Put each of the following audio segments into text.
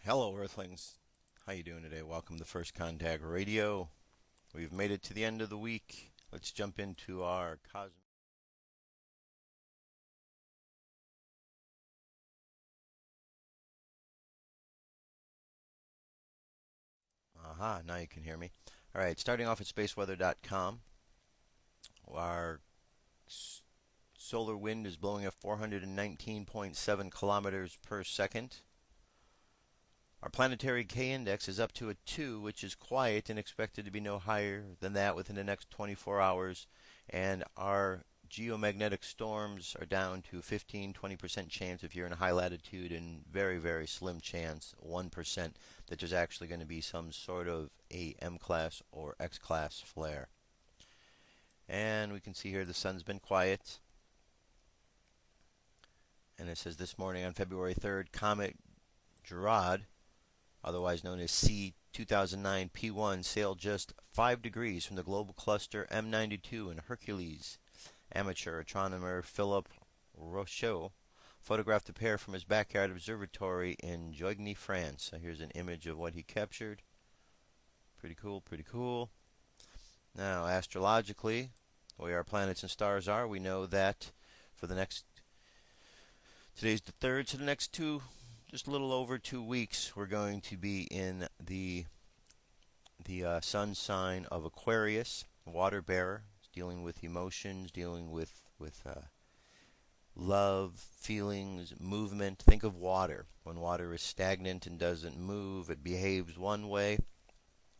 Hello, Earthlings. How you doing today? Welcome to First Contact Radio. We've made it to the end of the week. Let's jump into our cosmic. Aha, now you can hear me. All right, starting off at spaceweather.com. Our solar wind is blowing at 419.7 kilometers per second. Our planetary K-index is up to a 2, which is quiet and expected to be no higher than that within the next 24 hours. And our geomagnetic storms are down to 15-20% chance if you're in a high latitude, and very, very slim chance, 1%, that there's actually going to be some sort of a M-class or X-class flare. And we can see here the sun's been quiet. And it says this morning on February 3rd, Comet Girard, otherwise known as C 2009 P1, sailed just 5 degrees from the global cluster M92 in Hercules. Amateur astronomer Philippe Rocheau photographed the pair from his backyard observatory in Joigny, France. So here's an image of what he captured. Pretty cool, pretty cool. Now, astrologically, the way our planets and stars are, we know that for the next, today's the 3rd, so the next just a little over 2 weeks, we're going to be in the sun sign of Aquarius, water bearer, dealing with emotions, dealing with love, feelings, movement. Think of water. When water is stagnant and doesn't move, it behaves one way,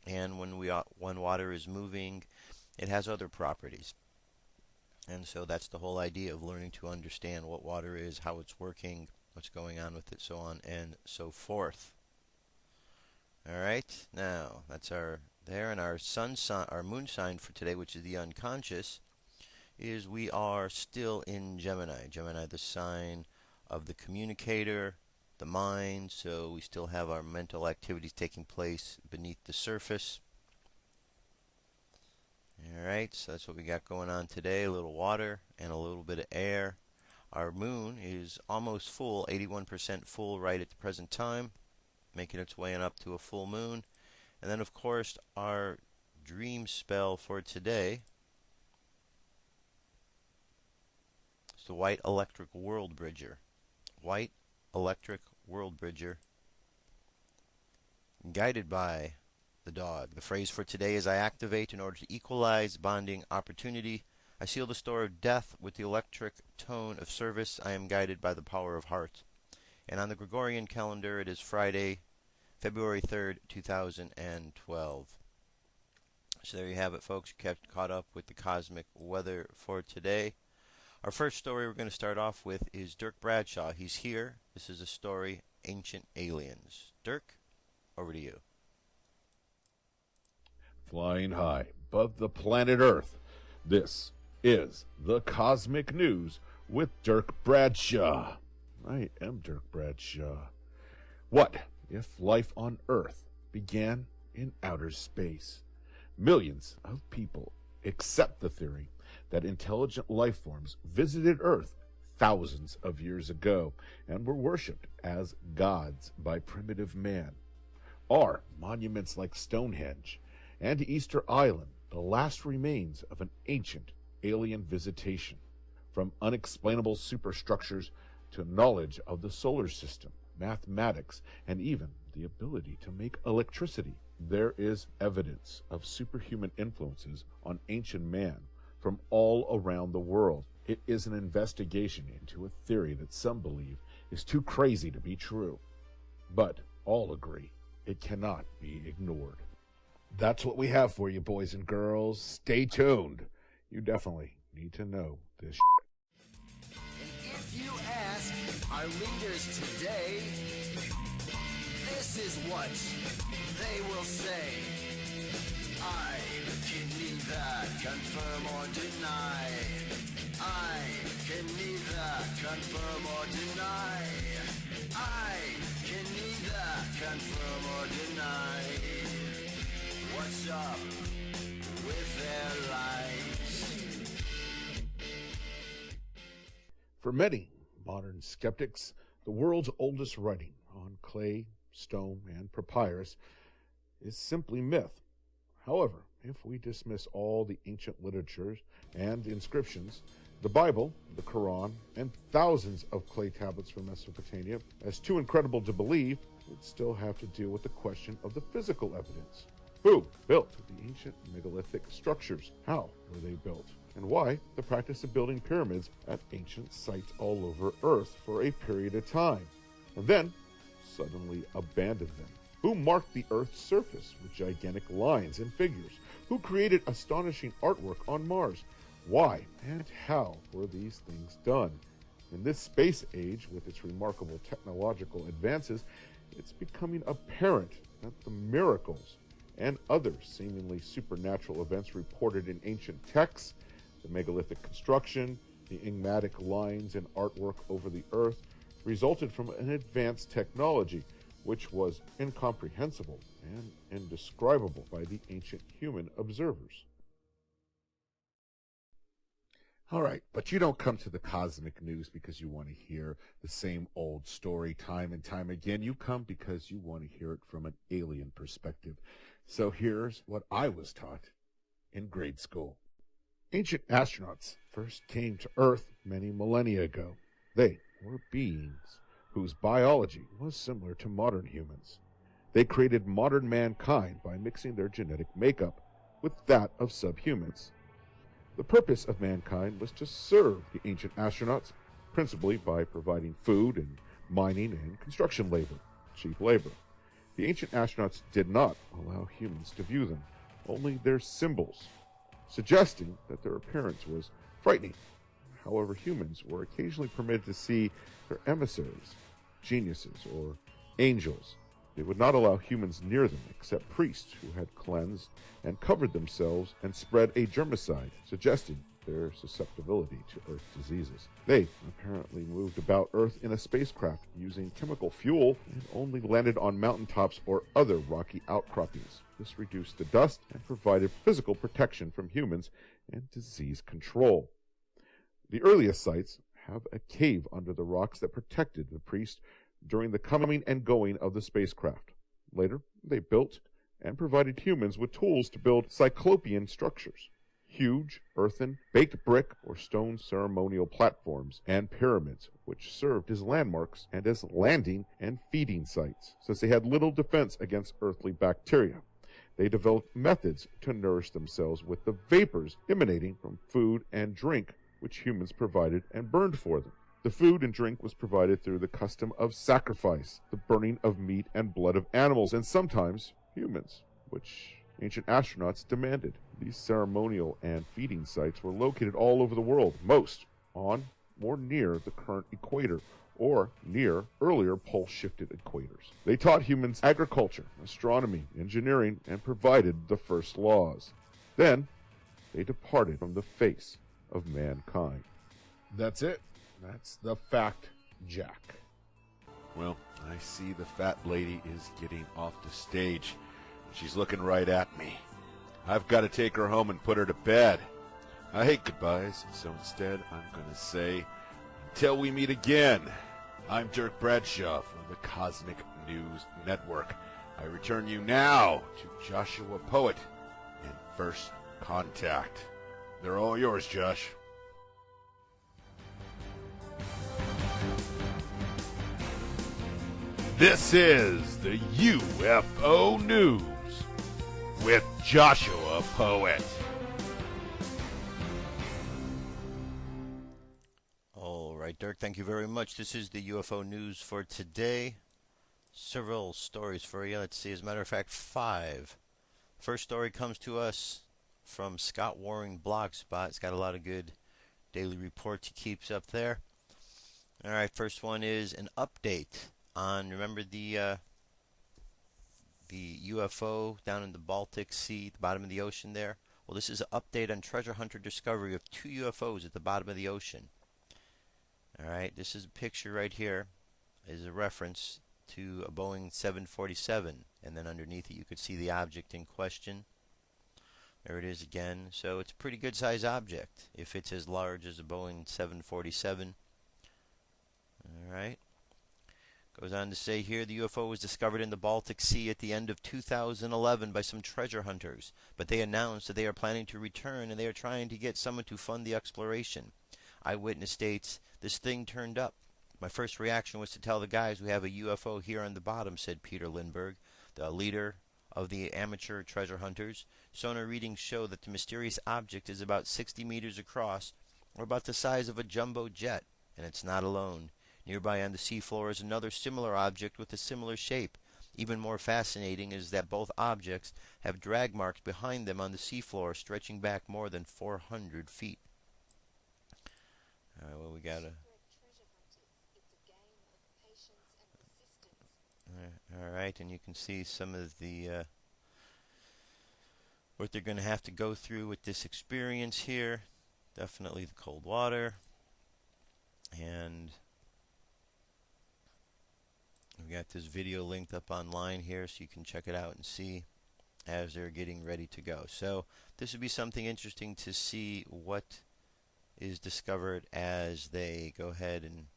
and when water is moving, it has other properties. And so that's the whole idea of learning to understand what water is, how it's working, what's going on with it, so on and so forth. All right, now that's our our moon sign for today, which is the unconscious, is we are still in Gemini. Gemini, the sign of the communicator, the mind. So we still have our mental activities taking place beneath the surface. All right, so that's what we got going on today. A little water and a little bit of air. Our moon is almost full, 81% full right at the present time, making its way on up to a full moon. And then, of course, our dream spell for today is the White Electric World Bridger. White Electric World Bridger, guided by the dog. The phrase for today is, I activate in order to equalize bonding opportunity. I seal the store of death with the electric tone of service. I am guided by the power of heart. And on the Gregorian calendar, it is Friday, February 3rd, 2012. So there you have it, folks. You kept caught up with the cosmic weather for today. Our first story we're going to start off with is Dirk Bradshaw. He's here. This is a story, Ancient Aliens. Dirk, over to you. Flying high above the planet Earth, this is the Cosmic News with Dirk Bradshaw. I am Dirk Bradshaw. What if life on Earth began in outer space? Millions of people accept the theory that intelligent life forms visited Earth thousands of years ago and were worshipped as gods by primitive man. Are monuments like Stonehenge and Easter Island the last remains of an ancient alien visitation? From unexplainable superstructures to knowledge of the solar system, mathematics, and even the ability to make electricity, there is evidence of superhuman influences on ancient man from all around the world. It is an investigation into a theory that some believe is too crazy to be true, but all agree it cannot be ignored. That's what we have for you, boys and girls. Stay tuned. You definitely need to know this. And if you ask our leaders today, this is what they will say. I can neither confirm or deny. I can neither confirm or deny. I can neither confirm or deny. What's up with their lies? For many modern skeptics, the world's oldest writing on clay stone, and papyrus, is simply myth. However, if we dismiss all the ancient literatures and inscriptions, the Bible, the Quran, and thousands of clay tablets from Mesopotamia as too incredible to believe, we'd still have to deal with the question of the physical evidence. Who built the ancient megalithic structures? How were they built? And why the practice of building pyramids at ancient sites all over Earth for a period of time, and then suddenly abandoned them? Who marked the Earth's surface with gigantic lines and figures? Who created astonishing artwork on Mars? Why and how were these things done? In this space age, with its remarkable technological advances, it's becoming apparent that the miracles and other seemingly supernatural events reported in ancient texts, the megalithic construction, the enigmatic lines and artwork over the Earth, resulted from an advanced technology which was incomprehensible and indescribable by the ancient human observers. All right, but you don't come to the Cosmic News because you want to hear the same old story time and time again. You come because you want to hear it from an alien perspective. So here's what I was taught in grade school. Ancient astronauts first came to Earth many millennia ago. They were beings whose biology was similar to modern humans. They created modern mankind by mixing their genetic makeup with that of subhumans. The purpose of mankind was to serve the ancient astronauts, principally by providing food and mining and construction labor, cheap labor. The ancient astronauts did not allow humans to view them, only their symbols, suggesting that their appearance was frightening. However, humans were occasionally permitted to see their emissaries, geniuses, or angels. They would not allow humans near them except priests who had cleansed and covered themselves and spread a germicide, suggesting their susceptibility to Earth diseases. They apparently moved about Earth in a spacecraft using chemical fuel and only landed on mountaintops or other rocky outcroppings. This reduced the dust and provided physical protection from humans and disease control. The earliest sites have a cave under the rocks that protected the priest during the coming and going of the spacecraft. Later, they built and provided humans with tools to build cyclopean structures, huge earthen, baked brick, or stone ceremonial platforms and pyramids, which served as landmarks and as landing and feeding sites, since they had little defense against earthly bacteria. They developed methods to nourish themselves with the vapors emanating from food and drink which humans provided and burned for them. The food and drink was provided through the custom of sacrifice, the burning of meat and blood of animals, and sometimes humans, which ancient astronauts demanded. These ceremonial and feeding sites were located all over the world, most on or near the current equator, or near earlier pole-shifted equators. They taught humans agriculture, astronomy, engineering, and provided the first laws. Then, they departed from the face of mankind. That's it. That's the fact, Jack. Well, I see the fat lady is getting off the stage. She's looking right at me. I've got to take her home and put her to bed. I hate goodbyes, so instead I'm going to say, until we meet again. I'm Dirk Bradshaw from the Cosmic News Network. I return you now to Joshua Poet and First Contact. They're all yours, Josh. This is the UFO News with Joshua Poet. All right, Dirk, thank you very much. This is the UFO News for today. Several stories for you. Let's see, as a matter of fact, 5. First story comes to us from Scott Waring Blogspot. It's got a lot of good daily reports he keeps up there. All right, first one is an update on, remember the UFO down in the Baltic Sea, the bottom of the ocean there? Well, this is an update on treasure hunter discovery of 2 UFOs at the bottom of the ocean. All right, this is a picture right here, is a reference to a Boeing 747, and then underneath it you could see the object in question. There it is again. So it's a pretty good size object if it's as large as a Boeing 747. All right. Goes Goes on to say here, the UFO was discovered in the Baltic Sea at the end of 2011 by some treasure hunters, but they announced that they are planning to return and they are trying to get someone to fund the exploration. Eyewitness states, this thing turned up. My first reaction was to tell the guys we have a UFO here on the bottom, said Peter Lindbergh, the leader of the amateur treasure hunters. Sonar readings show that the mysterious object is about 60 meters across, or about the size of a jumbo jet, and it's not alone. Nearby on the seafloor is another similar object with a similar shape. Even more fascinating is that both objects have drag marks behind them on the seafloor stretching back more than 400 feet. All right, well, we got a... All right, and you can see some of the what they're going to have to go through with this experience here. Definitely the cold water, and we got this video linked up online here so you can check it out and see as they're getting ready to go. So this would be something interesting to see what is discovered as they go ahead and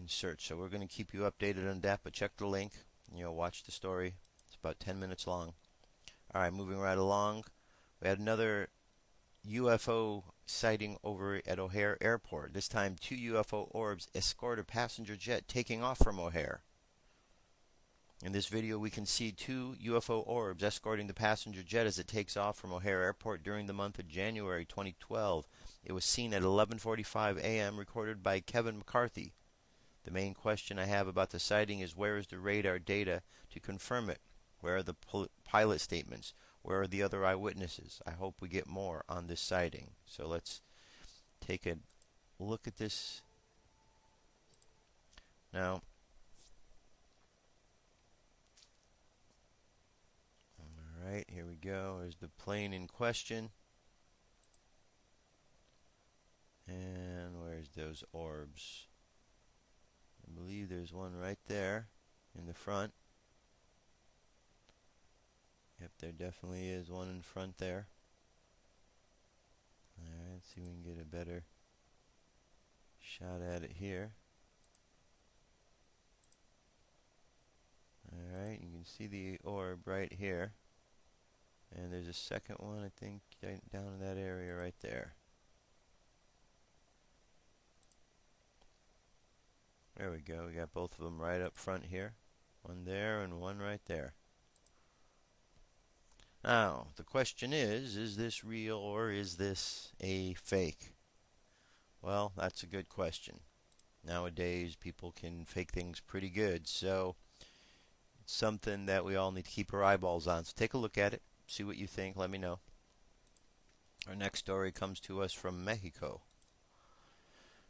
search. So we're going to keep you updated on that, but check the link. Watch the story. It's about 10 minutes long. All right, moving right along. We had another UFO sighting over at O'Hare Airport. This time, 2 UFO orbs escort a passenger jet taking off from O'Hare. In this video, we can see 2 UFO orbs escorting the passenger jet as it takes off from O'Hare Airport during the month of January 2012. It was seen at 11:45 a.m., recorded by Kevin McCarthy. The main question I have about the sighting is, where is the radar data to confirm it? Where are the pilot statements? Where are the other eyewitnesses? I hope we get more on this sighting. So let's take a look at this now. Alright, here we go. There's the plane in question. And where's those orbs? I believe there's one right there in the front. Yep, there definitely is one in front there. Alright, let's see if we can get a better shot at it here. Alright, you can see the orb right here. And there's a second one, I think, down in that area right there. There we go. We got both of them right up front here. One there and one right there. Now, the question is this real or is this a fake? Well, that's a good question. Nowadays, people can fake things pretty good, so it's something that we all need to keep our eyeballs on. So take a look at it, see what you think, let me know. Our next story comes to us from Mexico.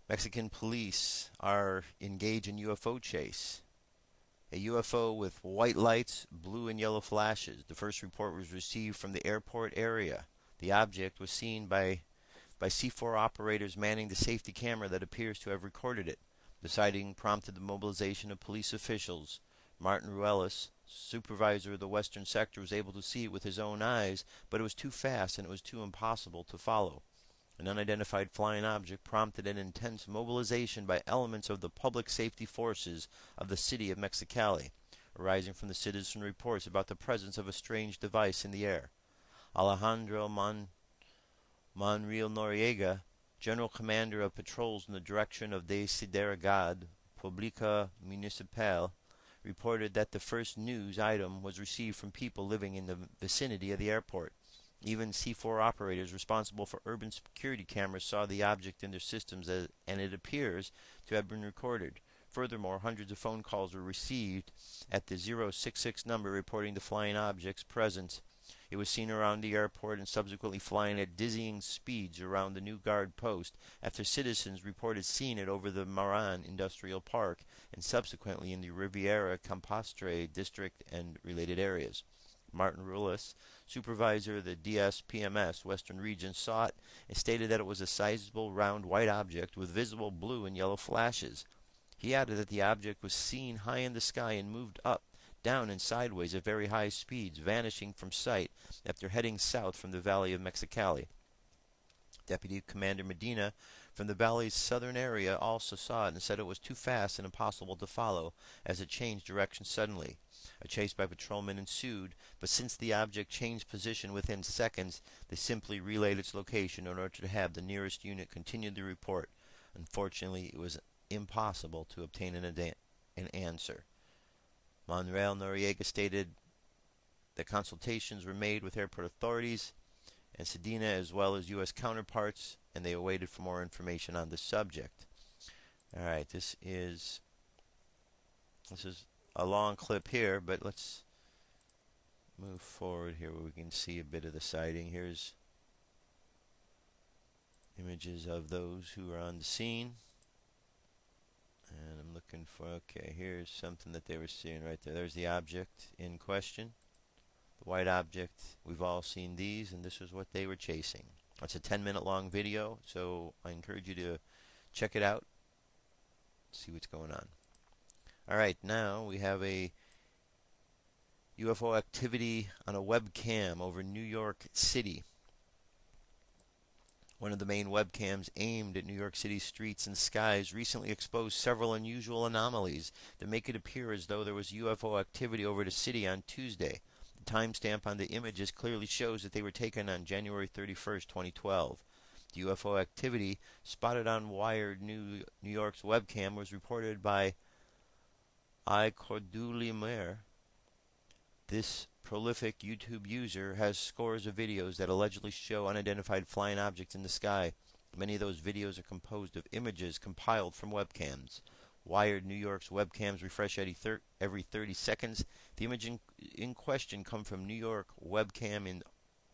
Mexican police are engaged in UFO chase. A UFO with white lights, blue and yellow flashes. The first report was received from the airport area. The object was seen by C4 operators manning the safety camera that appears to have recorded it. The sighting prompted the mobilization of police officials. Martin Ruelas, supervisor of the western sector, was able to see it with his own eyes, but it was too fast and it was too impossible to follow. An unidentified flying object prompted an intense mobilization by elements of the public safety forces of the city of Mexicali, arising from the citizen reports about the presence of a strange device in the air. Alejandro Monreal Noriega, general commander of patrols in the direction of de Seguridad Pública Municipal, reported that the first news item was received from people living in the vicinity of the airport. Even C4 operators responsible for urban security cameras saw the object in their systems, and it appears to have been recorded. Furthermore, hundreds of phone calls were received at the 066 number reporting the flying object's presence. It was seen around the airport and subsequently flying at dizzying speeds around the new guard post after citizens reported seeing it over the Maran Industrial Park and subsequently in the Riviera Campastre district and related areas. Martin Ruelas, supervisor of the DSPMS Western Region, saw it and stated that it was a sizable round white object with visible blue and yellow flashes. He added that the object was seen high in the sky and moved up, down and sideways at very high speeds, vanishing from sight after heading south from the valley of Mexicali. Deputy Commander Medina from the valley's southern area also saw it and said it was too fast and impossible to follow as it changed direction suddenly. A chase by patrolmen ensued, but since the object changed position within seconds, they simply relayed its location in order to have the nearest unit continue the report. Unfortunately, it was impossible to obtain an answer. Manuel Noriega stated that consultations were made with airport authorities and Sedena as well as U.S. counterparts, and they awaited for more information on the subject. Alright, this is a long clip here, but let's move forward here where we can see a bit of the sighting. Here's images of those who are on the scene. And I'm looking for, okay, here's something that they were seeing right there. There's the object in question. The white object, we've all seen these, and this is what they were chasing. It's a 10-minute long video, so I encourage you to check it out, see what's going on. Alright, now we have a UFO activity on a webcam over New York City. One of the main webcams aimed at New York City's streets and skies recently exposed several unusual anomalies that make it appear as though there was UFO activity over the city on Tuesday. The timestamp on the images clearly shows that they were taken on January 31st, 2012. The UFO activity spotted on Wired New York's webcam was reported by I Cordulimer. This prolific YouTube user has scores of videos that allegedly show unidentified flying objects in the sky. Many of those videos are composed of images compiled from webcams. Wired New York's webcams refresh every 30 seconds. The image in question comes from New York webcam in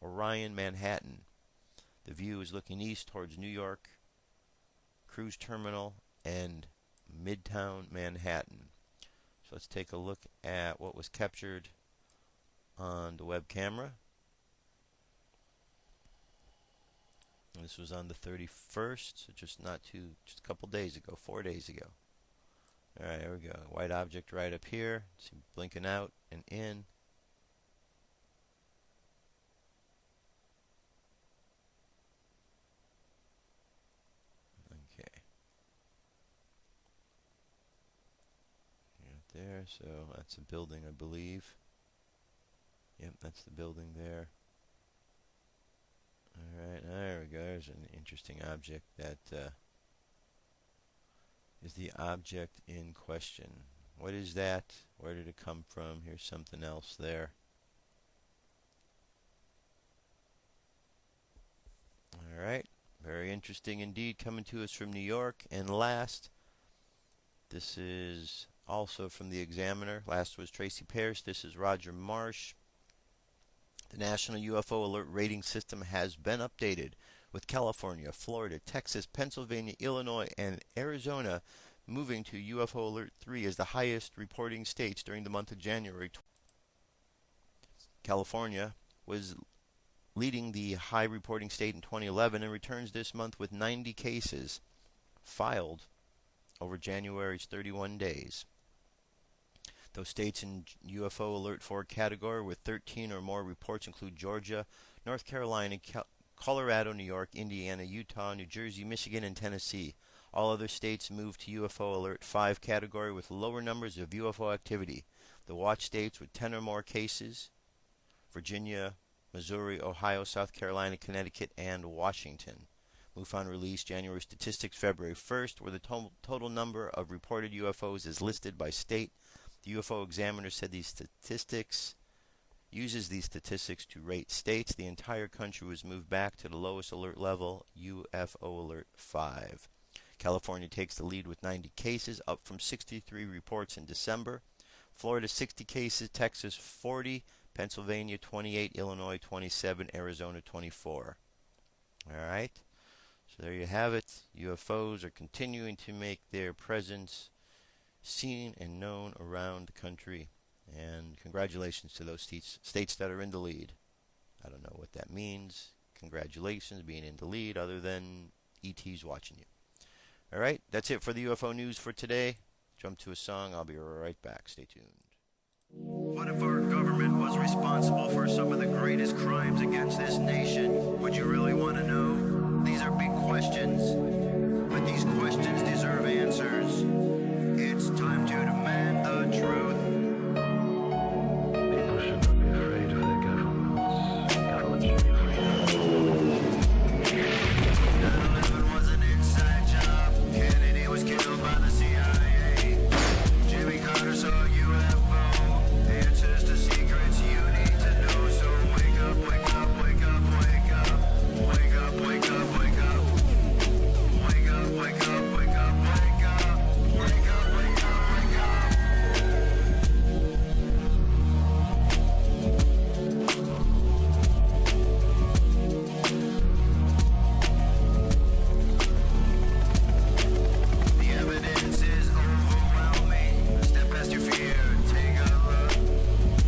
Orion, Manhattan. The view is looking east towards New York Cruise Terminal and Midtown Manhattan. So let's take a look at what was captured on the web camera. And this was on the 31st, so just a couple days ago, 4 days ago. Alright, there we go. White object right up here. See blinking out and in. Okay. Right there, so that's a building, I believe. Yep, that's the building there. Alright, there we go. There's an interesting object that is the object in question. What is that? Where did it come from? Here's something else there. Alright, very interesting indeed, coming to us from New York. And last, this is also from the Examiner. Last was Tracy Pierce. This is Roger Marsh. The National UFO Alert Rating System has been updated, with California, Florida, Texas, Pennsylvania, Illinois, and Arizona moving to UFO Alert 3 as the highest reporting states during the month of January. California was leading the high reporting state in 2011 and returns this month with 90 cases filed over January's 31 days. Those states in UFO Alert 4 category with 13 or more reports include Georgia, North Carolina, Colorado, New York, Indiana, Utah, New Jersey, Michigan, and Tennessee. All other states moved to UFO Alert 5 category with lower numbers of UFO activity. The watch states with 10 or more cases: Virginia, Missouri, Ohio, South Carolina, Connecticut, and Washington. MUFON released January statistics February 1st, where the total number of reported UFOs is listed by state. The UFO Examiner said uses these statistics to rate states. The entire country was moved back to the lowest alert level, UFO Alert 5. California takes the lead with 90 cases, up from 63 reports in December. Florida 60 cases, Texas 40, Pennsylvania 28, Illinois 27, Arizona 24. Alright, so there you have it. UFOs are continuing to make their presence seen and known around the country, and congratulations to those states that are in the lead. I don't know what that means. Congratulations being in the lead, other than ET's watching you. Alright, that's it for the UFO news for today. Jump to a song. I'll be right back. Stay tuned. What if our government was responsible for some of the greatest crimes against this nation? Would you really want to know? These are big questions. but these questions deserve answers. It's time to demand the truth. People should not be afraid of their governments. Governments should be free. 9/11 was an inside job. Kennedy was killed by the CIA. Jimmy Carter saw a UFO. Answers to secrets you need to know. So wake up, wake up, wake up, wake up. Wake up, wake up, wake up. Wake up, wake up, wake up, wake up. Wake up, wake up, wake up. The evidence is overwhelming. Step past your fear, take a look.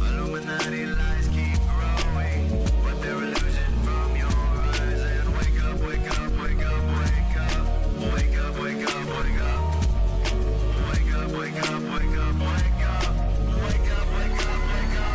Illuminati lies keep growing, but they're illusion from your eyes. And wake up, wake up, wake up, wake up. Wake up, wake up, wake up. Wake up, wake up, wake up, wake up. Wake up, wake up, wake up.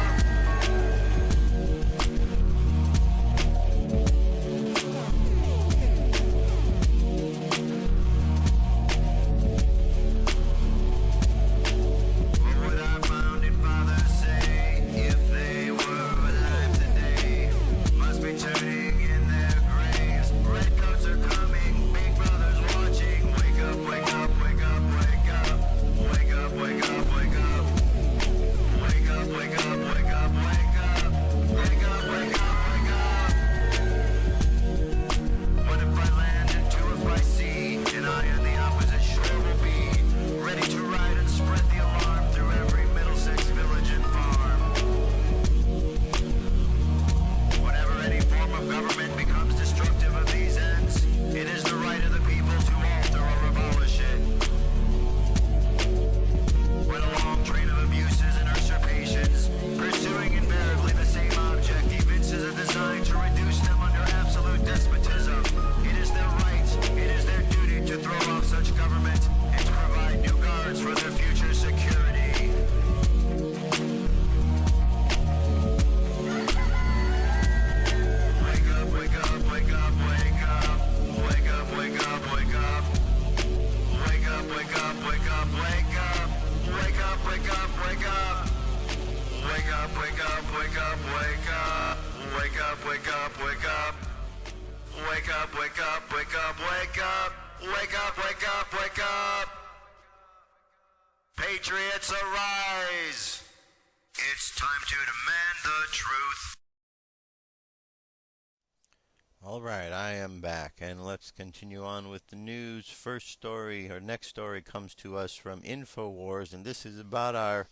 What would our founding fathers say if they were alive today? Must be turning in their graves. Redcoats are coming, big brother's watching. Wake up, wake up, wake up, wake up. Wake up, wake up, wake up. Wake up, wake up, wake up, wake up. Wake up, wake up, wake up. What if I land and two if I see? And I and the opposite shore will be ready to ride and spread the alarm through every Middlesex village and farm. Whenever any form of government becomes destructive of these ends, it is the right of the people to alter or abolish it. When a long train of abuses and usurpations, pursuing invariably the same object, evinces a design to reduce them under absolute despotism, it is their right, it is their duty to throw off such government and to provide new guards for their future security. Wake up, wake up, wake up, wake up. Wake up, wake up, wake up. Wake up, wake up, wake up, wake up. Wake up, wake up, wake up. Wake up, wake up, wake up, wake up. Wake up, wake up, wake up. Wake up, wake up, wake up, wake up. Wake up, wake up, wake up. Patriots arise. It's time to demand the truth. All right, I am back, and let's continue on with the news. First story, or next story, comes to us from InfoWars, and this is about our,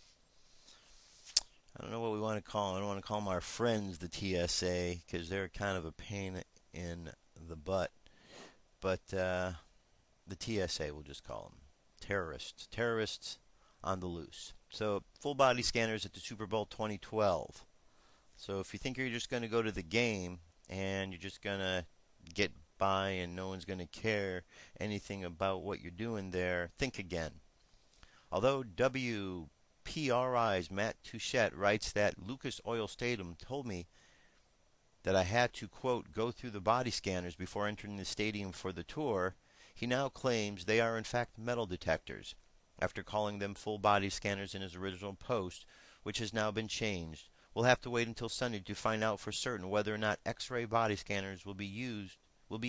I don't know what we want to call them. I don't want to call them our friends, the TSA, because they're kind of a pain in the butt. But the TSA, we'll just call them terrorists on the loose. So, full body scanners at the Super Bowl 2012. So if you think you're just going to go to the game and you're just going to get by and no one's going to care anything about what you're doing there, think again. Although WPRI's Matt Touchette writes that Lucas Oil Stadium told me that I had to, quote, go through the body scanners before entering the stadium for the tour, he now claims they are in fact metal detectors, after calling them full body scanners in his original post, which has now been changed. We'll have to wait until Sunday to find out for certain whether or not X-ray body scanners will be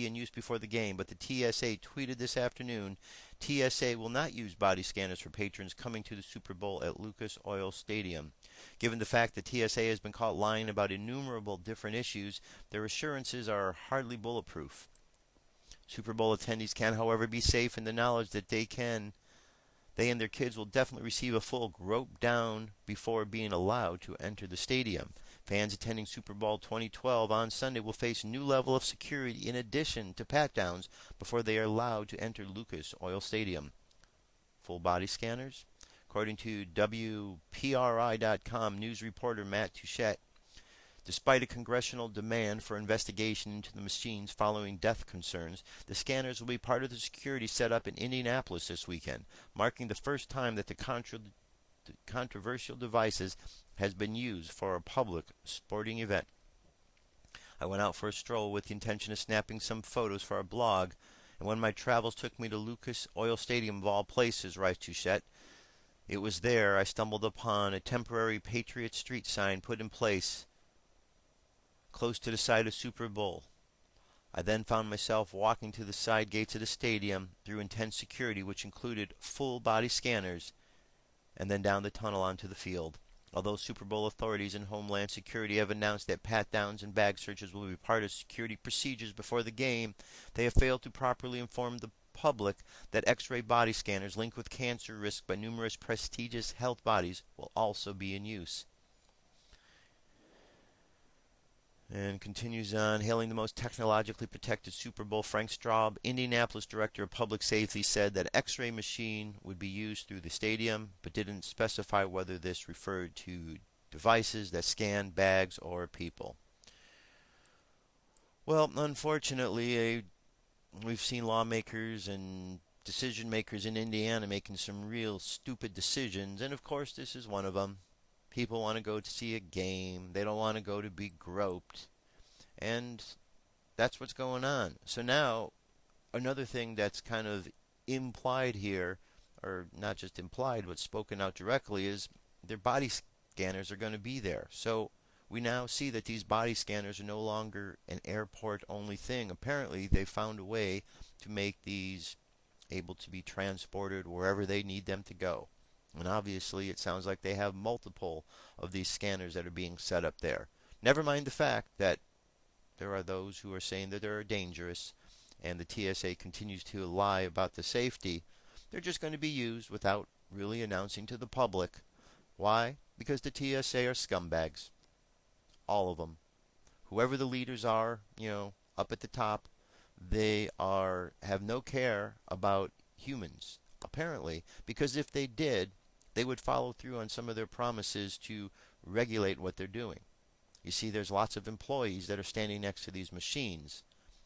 in use before the game, but the TSA tweeted this afternoon, TSA will not use body scanners for patrons coming to the Super Bowl at Lucas Oil Stadium. Given the fact that TSA has been caught lying about innumerable different issues, their assurances are hardly bulletproof. Super Bowl attendees can, however, be safe in the knowledge that they and their kids will definitely receive a full grope down before being allowed to enter the stadium. Fans attending Super Bowl 2012 on Sunday will face a new level of security in addition to pat-downs before they are allowed to enter Lucas Oil Stadium. Full body scanners? According to WPRI.com news reporter Matt Touchette, despite a congressional demand for investigation into the machines following death concerns, the scanners will be part of the security set up in Indianapolis this weekend, marking the first time that the controversial devices has been used for a public sporting event. I went out for a stroll with the intention of snapping some photos for our blog, And when my travels took me to Lucas Oil Stadium of all places, writes Touchette, it was there I stumbled upon a temporary Patriot Street sign put in place close to the site of Superbowl. I then found myself walking to the side gates of the stadium through intense security, which included full-body scanners, and then down the tunnel onto the field. Although Super Bowl authorities and Homeland Security have announced that pat-downs and bag searches will be part of security procedures before the game, they have failed to properly inform the public that X-ray body scanners linked with cancer risk by numerous prestigious health bodies will also be in use. And continues on, hailing the most technologically protected Super Bowl, Frank Straub, Indianapolis Director of Public Safety, said that X-ray machine would be used through the stadium, but didn't specify whether this referred to devices that scan bags or people. Well, unfortunately, we've seen lawmakers and decision makers in Indiana making some real stupid decisions, and of course this is one of them. People want to go to see a game. They don't want to go to be groped. And that's what's going on. So now, another thing that's kind of implied here, or not just implied, but spoken out directly, is their body scanners are going to be there. So we now see that these body scanners are no longer an airport-only thing. Apparently, they found a way to make these able to be transported wherever they need them to go. And obviously, it sounds like they have multiple of these scanners that are being set up there. Never mind the fact that there are those who are saying that they're dangerous, and the TSA continues to lie about the safety. They're just going to be used without really announcing to the public. Why? Because the TSA are scumbags. All of them. Whoever the leaders are, up at the top, they have no care about humans, apparently, because if they did, they would follow through on some of their promises to regulate what they're doing. You see, there's lots of employees that are standing next to these machines,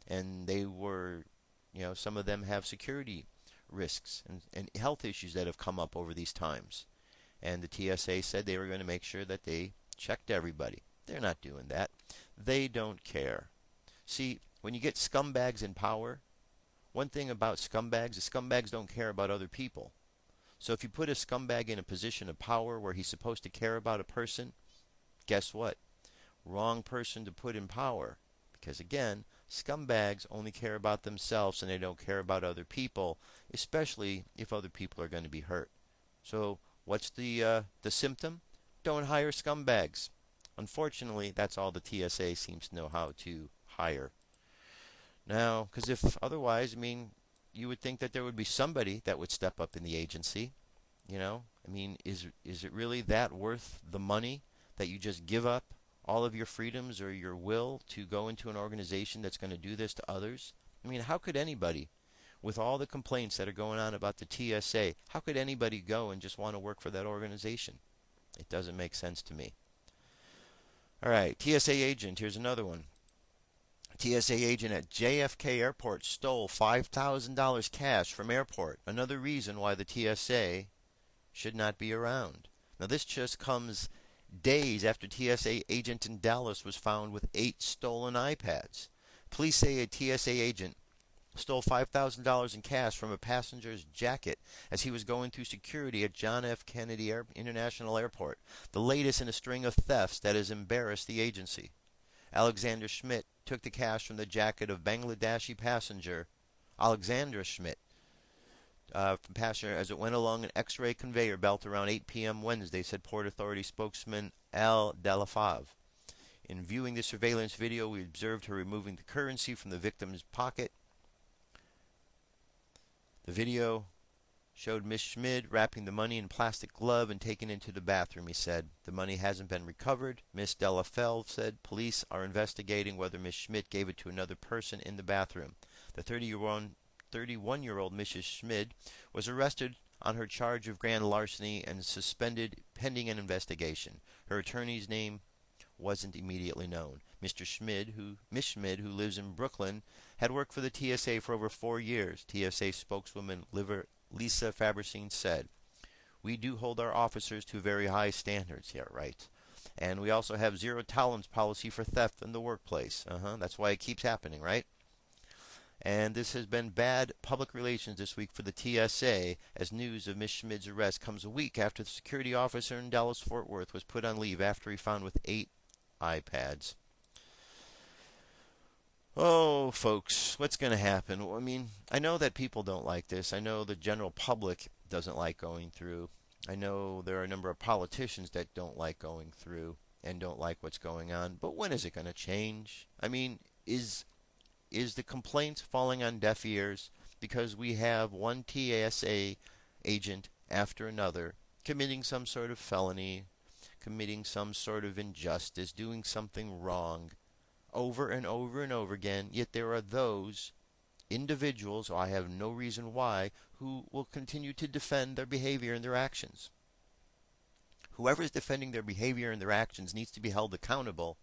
and some of them have security risks and health issues that have come up over these times. And the TSA said they were going to make sure that they checked everybody. They're not doing that. They don't care. See, when you get scumbags in power, one thing about scumbags is scumbags don't care about other people. So if you put a scumbag in a position of power where he's supposed to care about a person, guess what? Wrong person to put in power. Because again, scumbags only care about themselves and they don't care about other people, especially if other people are going to be hurt. So what's the symptom? Don't hire scumbags. Unfortunately, that's all the TSA seems to know how to hire. Now, because if otherwise, you would think that there would be somebody that would step up in the agency. Is it really that worth the money that you just give up all of your freedoms or your will to go into an organization that's going to do this to others? How could anybody, with all the complaints that are going on about the TSA, how could anybody go and just want to work for that organization? It doesn't make sense to me. All right, TSA agent, here's another one. TSA agent at JFK Airport stole $5,000 cash from airport. Another reason why the TSA should not be around. Now this just comes days after TSA agent in Dallas was found with 8 stolen iPads. Police say a TSA agent stole $5,000 in cash from a passenger's jacket as he was going through security at John F. Kennedy International Airport, the latest in a string of thefts that has embarrassed the agency. Alexander Schmidt took the cash from the jacket of Bangladeshi passenger Alexander Schmidt passenger as it went along an X-ray conveyor belt around 8 p.m. Wednesday, said Port Authority spokesman Al Delafav. In viewing the surveillance video, we observed her removing the currency from the victim's pocket. The video showed Miss Schmid wrapping the money in a plastic glove and taking it into the bathroom, he said. The money hasn't been recovered. Miss Delafav said police are investigating whether Miss Schmidt gave it to another person in the bathroom. The 31-year-old Mrs. Schmid was arrested on her charge of grand larceny and suspended pending an investigation. Her attorney's name wasn't immediately known. Miss Schmid, who lives in Brooklyn, had worked for the TSA for over 4 years. TSA spokeswoman Lisa Faberstein said, "We do hold our officers to very high standards." Yeah, right. And we also have zero tolerance policy for theft in the workplace. That's why it keeps happening, right? And this has been bad public relations this week for the TSA, as news of Ms. Schmid's arrest comes a week after the security officer in Dallas-Fort Worth was put on leave after he found with 8 iPads. Oh, folks, what's going to happen? I mean, I know that people don't like this. I know the general public doesn't like going through. I know there are a number of politicians that don't like going through and don't like what's going on. But when is it going to change? I mean, is the complaints falling on deaf ears because we have one TSA agent after another committing some sort of felony, committing some sort of injustice, doing something wrong over and over and over again, yet there are those individuals, I have no reason why, who will continue to defend their behavior and their actions. Whoever is defending their behavior and their actions needs to be held accountable,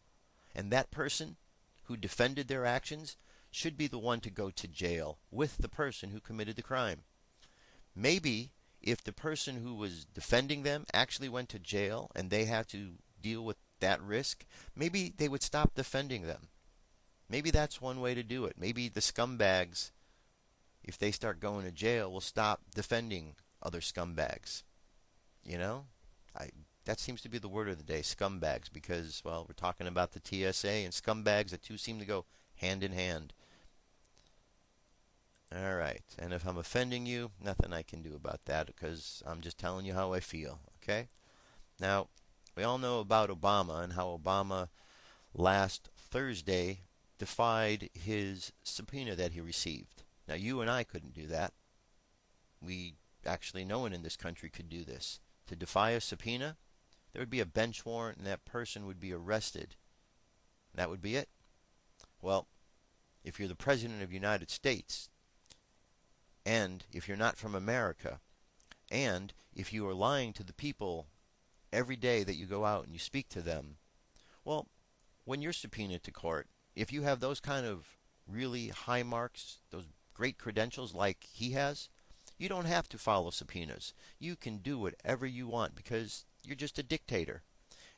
and that person who defended their actions should be the one to go to jail with the person who committed the crime. Maybe if the person who was defending them actually went to jail and they had to deal with that risk, maybe they would stop defending them. Maybe that's one way to do it. Maybe the scumbags, if they start going to jail, will stop defending other scumbags. You know? That seems to be the word of the day, scumbags, because, well, we're talking about the TSA and scumbags. The two seem to go hand in hand. All right. And if I'm offending you, nothing I can do about that, because I'm just telling you how I feel. Okay? Now, we all know about Obama and how Obama last Thursday defied his subpoena that he received. Now, you and I couldn't do that. No one in this country could do this. To defy a subpoena, there would be a bench warrant and that person would be arrested. That would be it. Well, if you're the President of the United States, and if you're not from America, and if you are lying to the people every day that you go out and you speak to them, well, when you're subpoenaed to court, if you have those kind of really high marks, those great credentials like he has, you don't have to follow subpoenas. You can do whatever you want because you're just a dictator.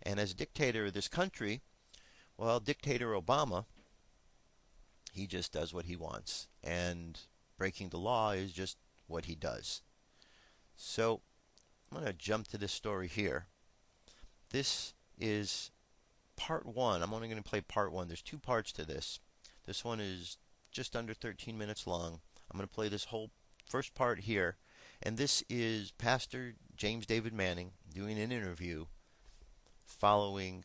And as dictator of this country, well, dictator Obama, he just does what he wants. And breaking the law is just what he does. So I'm going to jump to this story here. This is part one. I'm only going to play part one. There's 2 parts to this. This one is just under 13 minutes long. I'm going to play this whole first part here. And this is Pastor James David Manning doing an interview following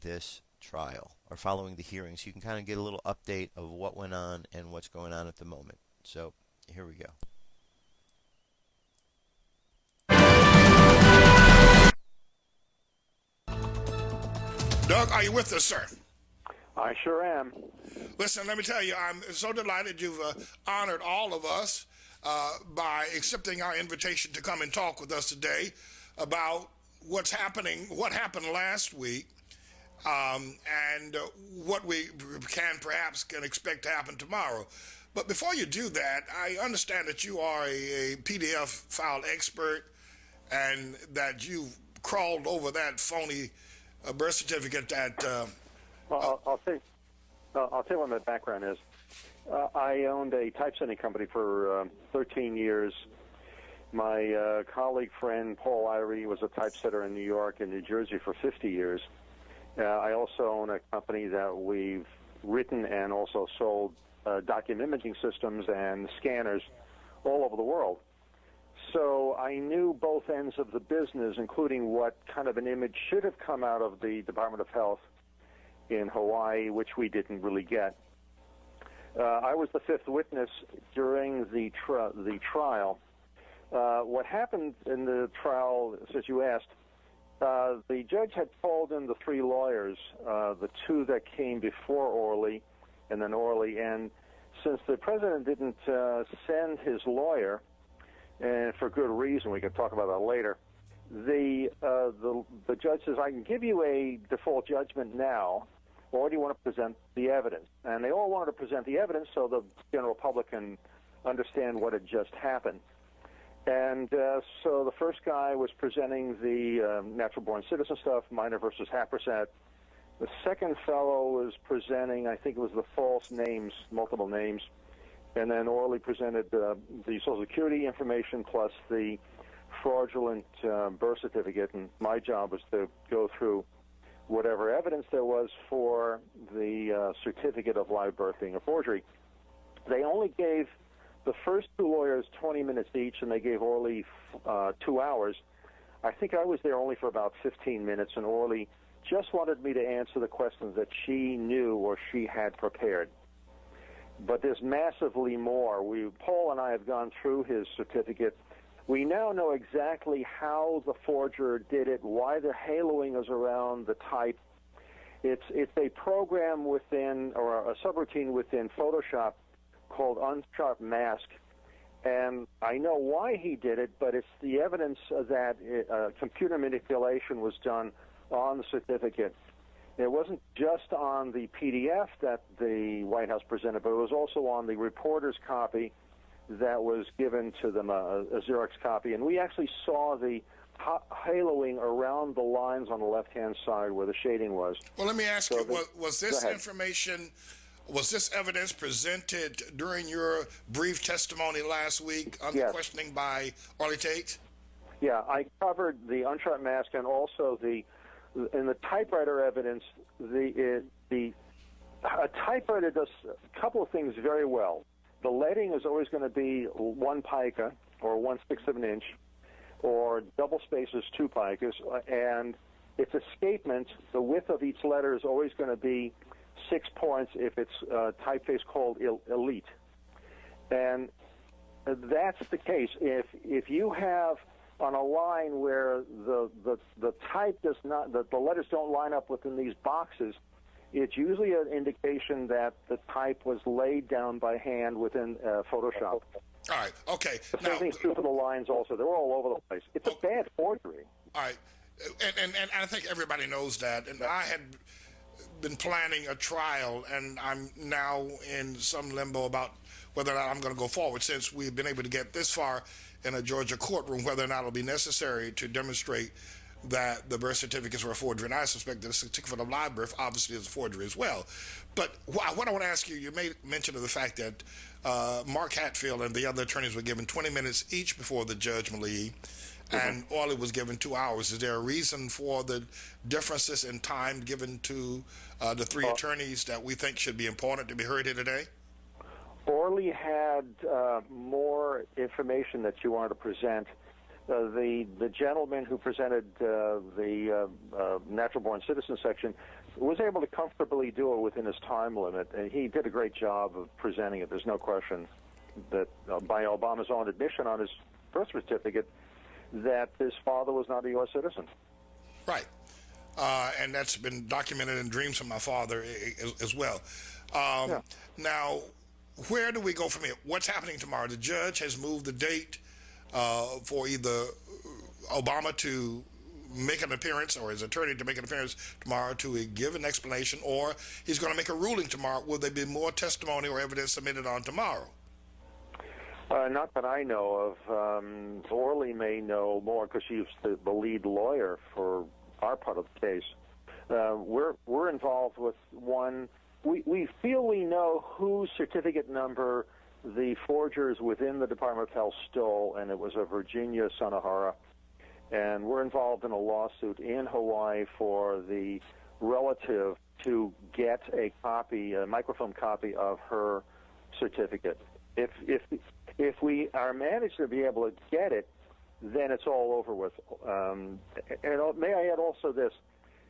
this trial, or following the hearing. So you can kind of get a little update of what went on and what's going on at the moment. So here we go. Doug, are you with us, sir? I sure am. Listen, let me tell you, I'm so delighted you've honored all of us by accepting our invitation to come and talk with us today about what happened last week, and what we can expect to happen tomorrow. But before you do that, I understand that you are a PDF file expert and that you've crawled over that phony birth certificate that... Well, I'll tell you what my background is. I owned a typesetting company for 13 years. My colleague friend Paul Irie was a typesetter in New York and New Jersey for 50 years. I also own a company that we've written and also sold document imaging systems and scanners all over the world. So I knew both ends of the business, including what kind of an image should have come out of the Department of Health in Hawaii, which we didn't really get. I was the 5th witness during the trial. What happened in the trial, since you asked, the judge had called in the 3 lawyers, the 2 that came before Orly and then Orly, and since the president didn't send his lawyer, and for good reason, we can talk about that later, the judge says, I can give you a default judgment now, or do you want to present the evidence? And they all wanted to present the evidence so the general public can understand what had just happened. And so the first guy was presenting the natural-born citizen stuff, minor versus happersat. The second fellow was presenting, I think it was the false names, multiple names. and then orally presented the Social Security information plus the fraudulent birth certificate, and my job was to go through whatever evidence there was for the certificate of live birth being a forgery. They only gave the first two lawyers 20 minutes each, and they gave Orly 2 hours. I think I was there only for about 15 minutes, and Orly just wanted me to answer the questions that she knew or she had prepared. But there's massively more. Paul and I have gone through his certificate. We now know exactly how the forger did it, why the haloing is around the type. It's a program within, or a subroutine within Photoshop called Unsharp Mask. And I know why he did it, but it's the evidence that computer manipulation was done on the certificate. It wasn't just on the PDF that the White House presented, but it was also on the reporter's copy that was given to them, a Xerox copy. And we actually saw the haloing around the lines on the left-hand side where the shading was. Well, let me ask you, was this information, was this evidence presented during your brief testimony last week under questioning by Orly Tate? Yeah, I covered the Unsharp Mask and also in the typewriter evidence, a typewriter does a couple of things very well. The leading is always going to be 1 pica, or 1/6 of an inch, or double spaces 2 picas, and its escapement, the width of each letter is always going to be 6 points if it's typeface called elite. And that's the case. If you have on a line where the type does not, the letters don't line up within these boxes, it's usually an indication that the type was laid down by hand within Photoshop. All right, okay. The same thing's true for the lines also. They're all over the place. It's a bad forgery. All right, and I think everybody knows that. And I had been planning a trial, and I'm now in some limbo about whether or not I'm going to go forward, since we've been able to get this far in a Georgia courtroom, whether or not it'll be necessary to demonstrate that the birth certificates were a forgery. And I suspect that the certificate of live birth obviously is a forgery as well. But what I want to ask you, you made mention of the fact that Mark Hatfield and the other attorneys were given 20 minutes each before the Judge Malee, and Orly was given 2 hours. Is there a reason for the differences in time given to the three attorneys that we think should be important to be heard here today? Orly had more information that you wanted to present. The gentleman who presented the natural-born citizen section was able to comfortably do it within his time limit, and he did a great job of presenting it. There's no question that by Obama's own admission on his birth certificate that his father was not a U.S. citizen. Right. And that's been documented in dreams from my father as well. Now, where do we go from here? What's happening tomorrow? The judge has moved the date for either Obama to make an appearance or his attorney to make an appearance tomorrow to give an explanation, or he's going to make a ruling tomorrow. Will there be more testimony or evidence submitted on tomorrow? Not that I know of. Orly may know more because she's the lead lawyer for our part of the case. We're involved with one. We feel we know whose certificate number the forgers within the Department of Health stole, and it was a Virginia Sonohara. And we're involved in a lawsuit in Hawaii for the relative to get a copy, a microfilm copy of her certificate. If we are managed to be able to get it, then it's all over with. And may I add also this?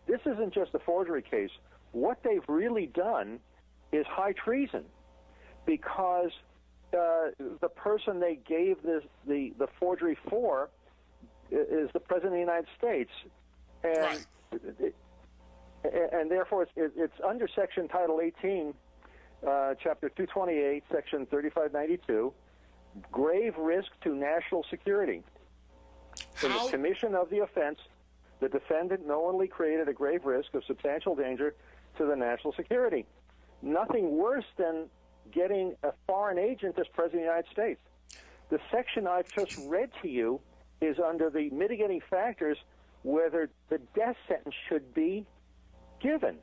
This isn't just a forgery case. What they've really done is high treason, because the person they gave the forgery for is the President of the United States. And, and therefore it's under Section Title 18, Chapter 228, Section 3592, grave risk to national security. In the commission of the offense, the defendant knowingly created a grave risk of substantial danger to the national security. Nothing worse than getting a foreign agent as President of the United States. The section I've just read to you is under the mitigating factors whether the death sentence should be given.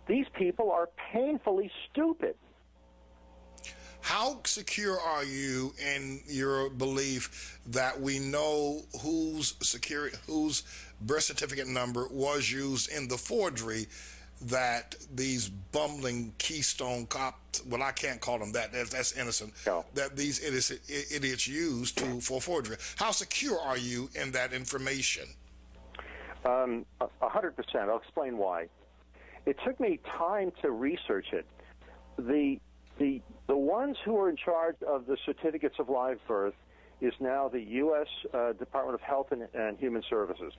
These people are painfully stupid. How secure are you in your belief that we know whose birth certificate number was used in the forgery that these bumbling Keystone cops, well, I can't call them that, that's innocent, No. that these idiots used for forgery? How secure are you in that information? 100%. I'll explain why. It took me time to research it. The ones who are in charge of the certificates of live birth is now the U.S. Department of Health and Human Services.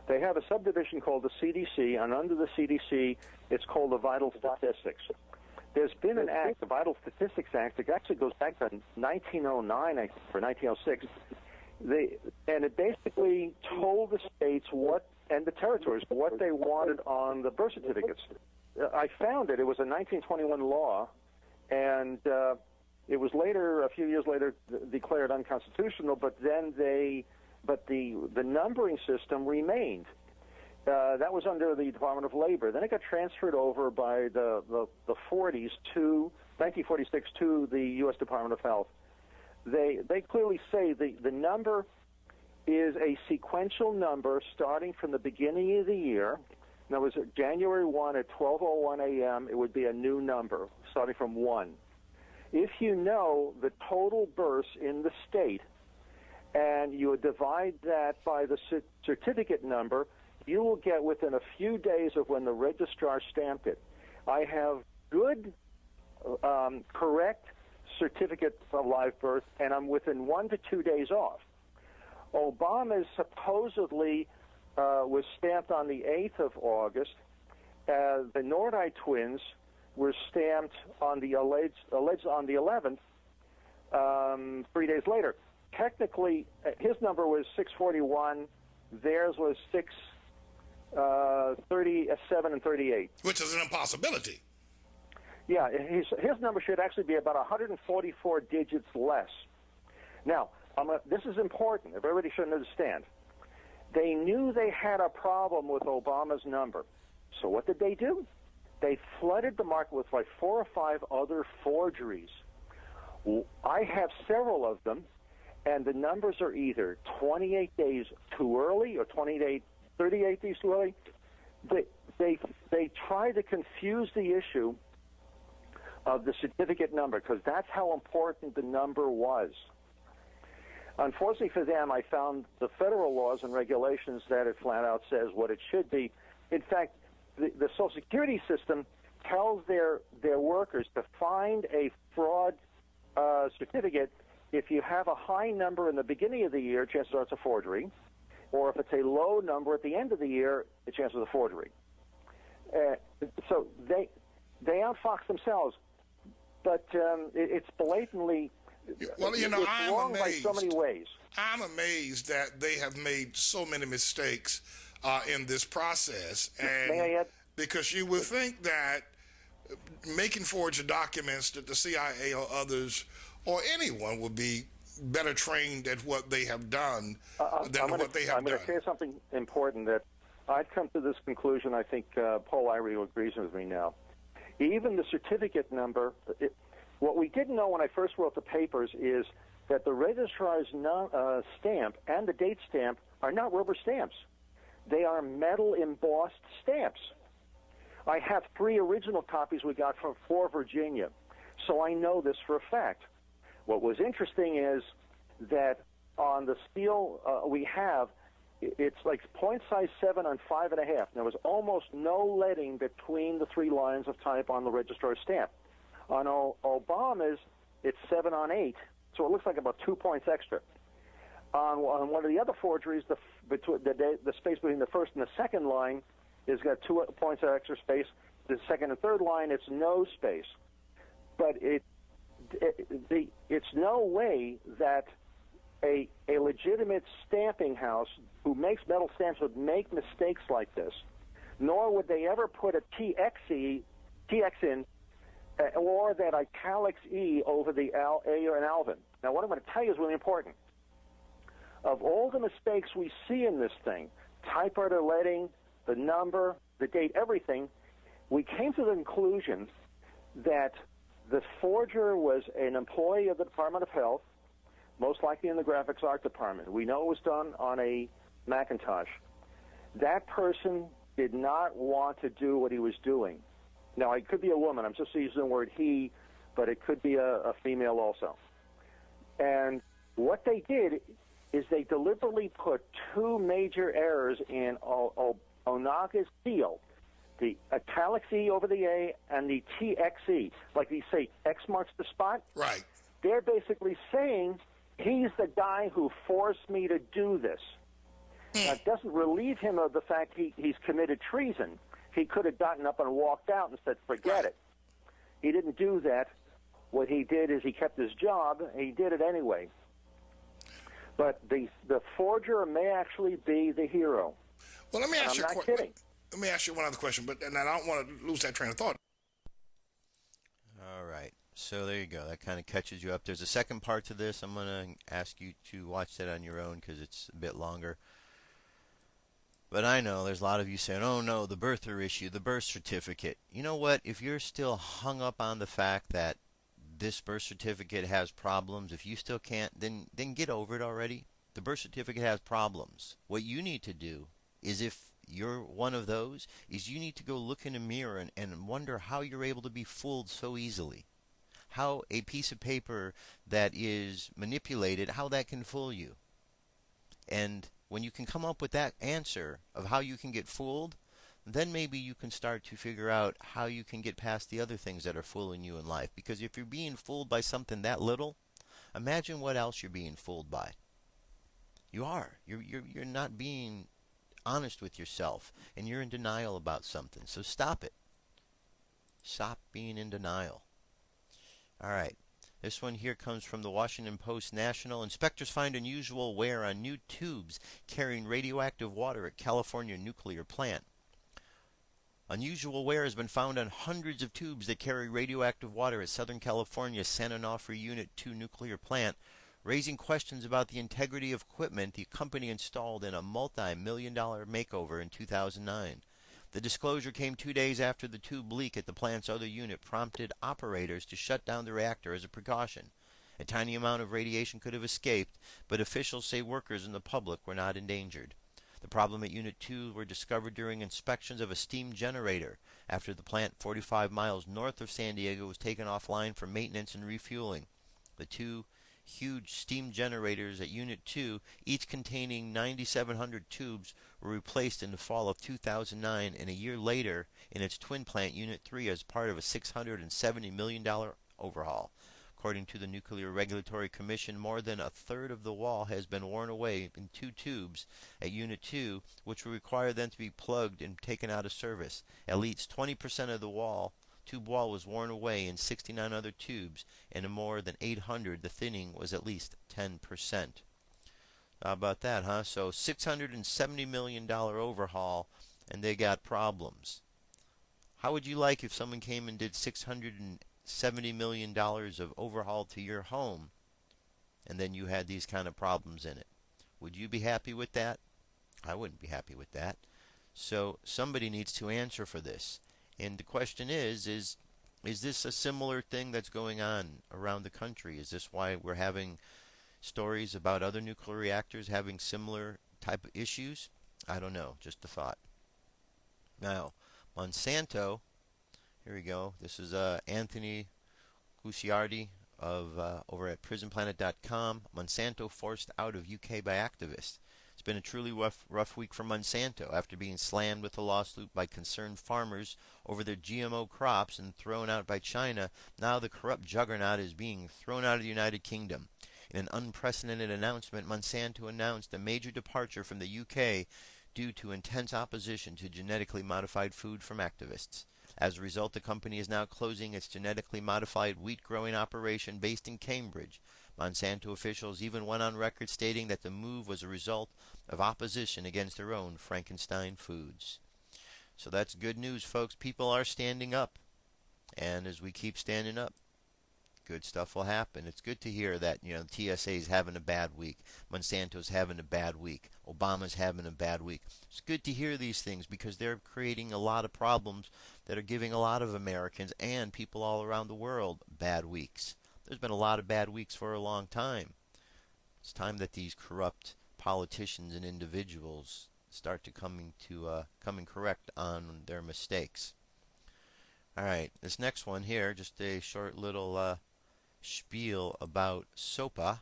They have a subdivision called the CDC, and under the CDC, it's called the Vital Statistics. There's been an act, the Vital Statistics Act, it actually goes back to 1909 or 1906, and it basically told the states and the territories what they wanted on the birth certificates. I found it. It was a 1921 law, and it was later, a few years later, declared unconstitutional. But then the numbering system remained. That was under the Department of Labor. Then it got transferred over by the 40s to 1946 to the U.S. Department of Health. They clearly say the number is a sequential number starting from the beginning of the year. In other words, January 1 at 12:01 a.m., it would be a new number starting from 1. If you know the total births in the state and you divide that by the certificate number, you will get within a few days of when the registrar stamped it. I have good, correct certificates of live birth, and I'm within 1 to 2 days off. Obama's supposedly was stamped on the 8th of August. The Nordai twins were stamped on the alleged on the 11th, 3 days later. Technically, his number was 641. Theirs was 637 and 38. Which is an impossibility. Yeah, his number should actually be about 144 digits less. Now, this is important. Everybody should understand. They knew they had a problem with Obama's number. So what did they do? They flooded the market with like 4 or 5 other forgeries. I have several of them, and the numbers are either 28 days too early or 38 days too early. They try to confuse the issue of the certificate number because that's how important the number was. Unfortunately for them, I found the federal laws and regulations that it flat out says what it should be. In fact, the Social Security system tells their workers to find a fraud certificate if you have a high number in the beginning of the year, chances are it's a forgery, or if it's a low number at the end of the year, the chances are a forgery. So they outfox themselves, but it's blatantly Well, you know, it's I'm wrong amazed. by so many ways. I'm amazed that they have made so many mistakes in this process, and May I add? because you would think that making forged documents that the CIA or others or anyone would be better trained at what they have done than what they have I'm done. going to say something important that I've come to this conclusion. I think Paul Irie agrees with me now. Even the certificate number, what we didn't know when I first wrote the papers is that the registrar's stamp and the date stamp are not rubber stamps. They are metal embossed stamps. I have 3 original copies we got from Virginia, so I know this for a fact. What was interesting is that on the steel we have, it's like point size 7 on 5.5. There was almost no leading between the 3 lines of type on the registrar's stamp. On Obama's, it's 7 on 8, so it looks like about 2 points extra. On one of the other forgeries, the space between the first and the second line has got 2 points of extra space. The second and third line, it's no space. But it's no way that a legitimate stamping house who makes metal stamps would make mistakes like this, nor would they ever put a TX in, or that italics E over the A or an Alvin. Now, what I'm going to tell you is really important. Of all the mistakes we see in this thing, typewriter leading, the number, the date, everything, we came to the conclusion that The forger was an employee of the Department of Health, most likely in the graphics art department. We know it was done on a Macintosh. That person did not want to do what he was doing. Now, it could be a woman. I'm just using the word he, but it could be a female also. And what they did is they deliberately put two major errors in Onaga's seal, the italic E over the A and the TXE. Like you say, X marks the spot. Right. They're basically saying he's the guy who forced me to do this. Now, it doesn't relieve him of the fact he's committed treason. He could have gotten up and walked out and said, forget it. He didn't do that. What he did is he kept his job, and he did it anyway. But the forger may actually be the hero. Well, let me ask you I'm not kidding. Let me ask you one other question, and I don't want to lose that train of thought. All right. So there you go. That kind of catches you up. There's a second part to this. I'm going to ask you to watch that on your own because it's a bit longer. But I know there's a lot of you saying, oh, no, the birther issue, the birth certificate. You know what? If you're still hung up on the fact that this birth certificate has problems, if you still can't, then get over it already. The birth certificate has problems. What you need to do is, if you're one of those, is you need to go look in a mirror and wonder how you're able to be fooled so easily. How a piece of paper that is manipulated, how that can fool you. And when you can come up with that answer of how you can get fooled, then maybe you can start to figure out how you can get past the other things that are fooling you in life. Because if you're being fooled by something that little, imagine what else you're being fooled by. You are. You're not being honest with yourself, and you're in denial about something. So stop it. Stop being in denial. All right. This one here comes from the Washington Post National. Inspectors find unusual wear on new tubes carrying radioactive water at California nuclear plant. Unusual wear has been found on hundreds of tubes that carry radioactive water at Southern California's San Onofre Unit 2 nuclear plant, raising questions about the integrity of equipment the company installed in a multi-million-dollar makeover in 2009. The disclosure came 2 days after the tube leak at the plant's other unit prompted operators to shut down the reactor as a precaution. A tiny amount of radiation could have escaped, but officials say workers and the public were not endangered. The problem at Unit 2 were discovered during inspections of a steam generator after the plant 45 miles north of San Diego was taken offline for maintenance and refueling. The two huge steam generators at Unit 2, each containing 9,700 tubes, were replaced in the fall of 2009 and a year later in its twin plant Unit 3 as part of a $670 million overhaul. According to the Nuclear Regulatory Commission, more than a third of the wall has been worn away in two tubes at Unit 2, which will require them to be plugged and taken out of service. At least 20% of the tube wall was worn away in 69 other tubes, and in more than 800 the thinning was at least 10%. How about that, huh? So $670 million overhaul, and they got problems. How would you like if someone came and did $670 million of overhaul to your home, and then you had these kind of problems in it? Would you be happy with that? I wouldn't be happy with that. So somebody needs to answer for this. And the question is this a similar thing that's going on around the country? Is this why we're having stories about other nuclear reactors having similar type of issues? I don't know. Just a thought. Now, Monsanto, here we go. This is Anthony Gucciardi of over at prisonplanet.com. Monsanto forced out of UK by activists. It's been a truly rough week for Monsanto after being slammed with a lawsuit by concerned farmers over their GMO crops and thrown out by China. Now the corrupt juggernaut is being thrown out of the United Kingdom. In an unprecedented announcement, Monsanto announced a major departure from the UK due to intense opposition to genetically modified food from activists. As a result, the company is now closing its genetically modified wheat growing operation based in Cambridge. Monsanto officials even went on record stating that the move was a result of opposition against their own Frankenstein foods. So that's good news, folks. People are standing up. And as we keep standing up, good stuff will happen. It's good to hear that, the TSA is having a bad week. Monsanto's having a bad week. Obama's having a bad week. It's good to hear these things because they're creating a lot of problems that are giving a lot of Americans and people all around the world bad weeks. There's been a lot of bad weeks for a long time. It's time that these corrupt politicians and individuals start to coming correct on their mistakes. All right, this next one here, just a short little spiel about SOPA.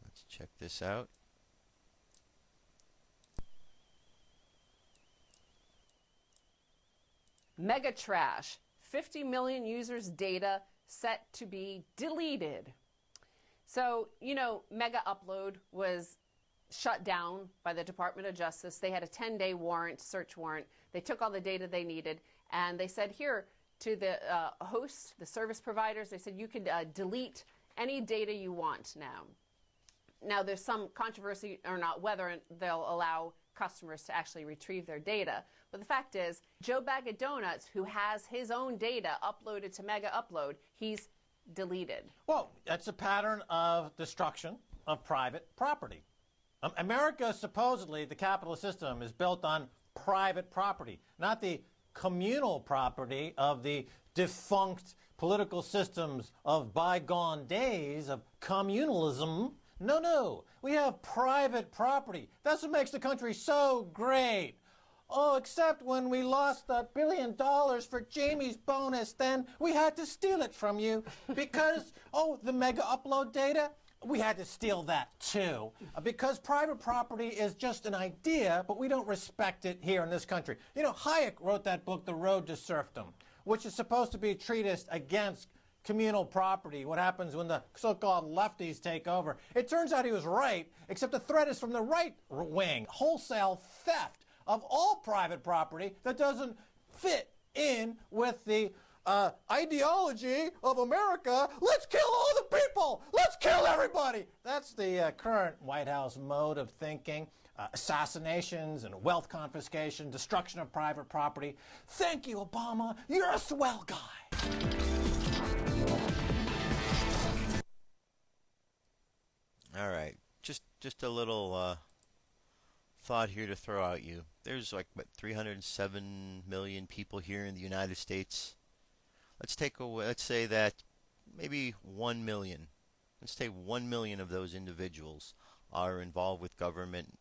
Let's check this out. Mega trash. 50 million users' data set to be deleted. So, Mega Upload was shut down by the Department of Justice. They had a 10-day search warrant. They took all the data they needed, and they said here to the hosts, the service providers, they said you can delete any data you want now. Now, there's some controversy or not whether they'll allow customers to actually retrieve their data. But the fact is, Joe Bag of Donuts, who has his own data uploaded to Mega Upload, he's deleted. Well, that's a pattern of destruction of private property. America, supposedly, the capitalist system is built on private property, not the communal property of the defunct political systems of bygone days of communalism. No, we have private property. That's what makes the country so great. Oh, except when we lost that $1 billion for Jamie's bonus, then we had to steal it from you because, the Mega Upload data, we had to steal that too. Because private property is just an idea, but we don't respect it here in this country. Hayek wrote that book, The Road to Serfdom, which is supposed to be a treatise against communal property, what happens when the so-called lefties take over. It turns out he was right, except the threat is from the right wing, wholesale theft of all private property that doesn't fit in with the ideology of America. Let's kill all the people! Let's kill everybody! That's the current White House mode of thinking. Assassinations and wealth confiscation, destruction of private property. Thank you, Obama. You're a swell guy. All right, just a little thought here to throw at you. There's 307 million people here in the United States. Let's say that maybe 1 million. Let's say 1 million of those individuals are involved with government,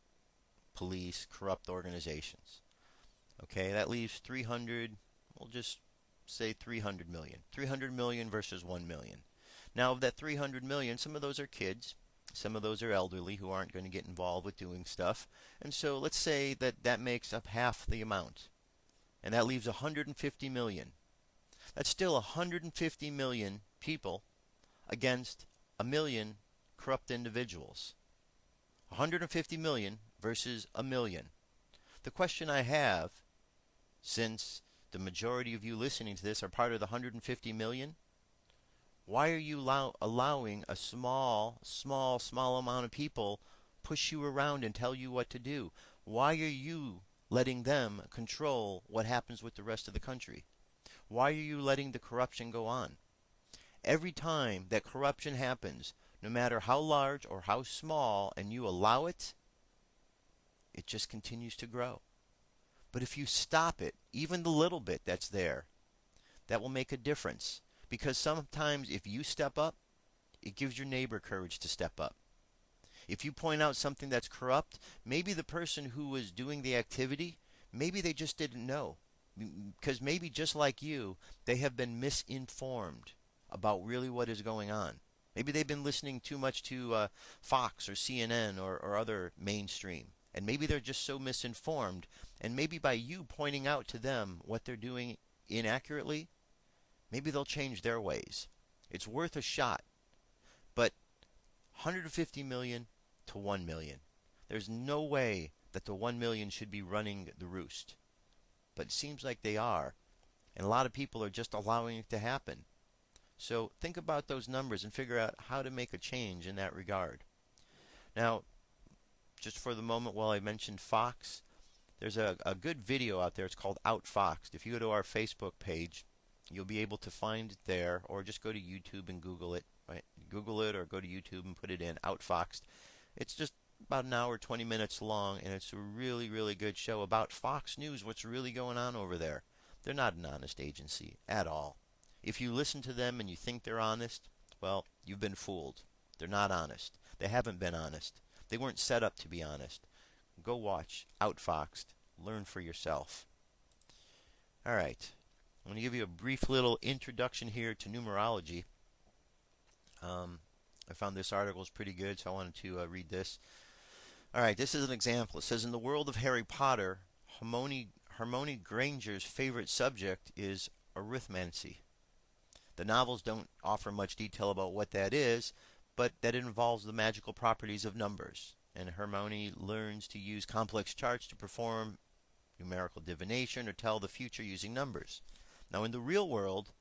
police, corrupt organizations. Okay, that leaves 300. We'll just say 300 million. 300 million versus 1 million. Now, of that 300 million, some of those are kids. Some of those are elderly who aren't going to get involved with doing stuff. And so let's say that makes up half the amount. And that leaves 150 million. That's still 150 million people against a million corrupt individuals. 150 million versus a million. The question I have, since the majority of you listening to this are part of the 150 million, why are you allowing a small amount of people push you around and tell you what to do? Why are you letting them control what happens with the rest of the country? Why are you letting the corruption go on? Every time that corruption happens, no matter how large or how small, and you allow it, it just continues to grow. But if you stop it, even the little bit that's there, that will make a difference. Because sometimes if you step up, it gives your neighbor courage to step up. If you point out something that's corrupt, maybe the person who was doing the activity, maybe they just didn't know. Because maybe just like you, they have been misinformed about really what is going on. Maybe they've been listening too much to Fox or CNN or other mainstream. And maybe they're just so misinformed. And maybe by you pointing out to them what they're doing inaccurately, maybe they'll change their ways. It's worth a shot. But 150 million to 1 million. There's no way that the 1 million should be running the roost. But it seems like they are. And a lot of people are just allowing it to happen. So think about those numbers and figure out how to make a change in that regard. Now, just for the moment while I mentioned Fox, there's a good video out there. It's called Outfoxed. If you go to our Facebook page, You'll be able to find it there, or just go to YouTube and Google it. Right? Google it or go to YouTube and put it in Outfoxed. It's just about an hour, 20 minutes long, and it's a really, really good show about Fox News, what's really going on over there. They're not an honest agency at all. If you listen to them and you think they're honest, well, you've been fooled. They're not honest. They haven't been honest. They weren't set up to be honest. Go watch Outfoxed. Learn for yourself. All right. I'm going to give you a brief little introduction here to numerology. I found this article is pretty good, so I wanted to read this. All right, this is an example. It says, in the world of Harry Potter, Hermione Granger's favorite subject is arithmancy. The novels don't offer much detail about what that is, but that it involves the magical properties of numbers. And Hermione learns to use complex charts to perform numerical divination or tell the future using numbers. Now, in the real world,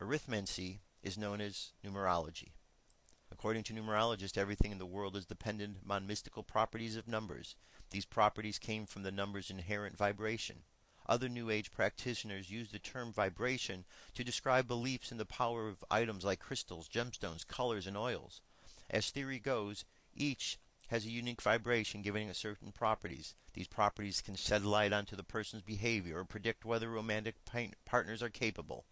arithmancy is known as numerology. According to numerologists, everything in the world is dependent upon mystical properties of numbers. These properties came from the number's inherent vibration. Other New Age practitioners use the term vibration to describe beliefs in the power of items like crystals, gemstones, colors, and oils. As theory goes, each has a unique vibration giving it certain properties. These properties can shed light onto the person's behavior or predict whether romantic partners are capable.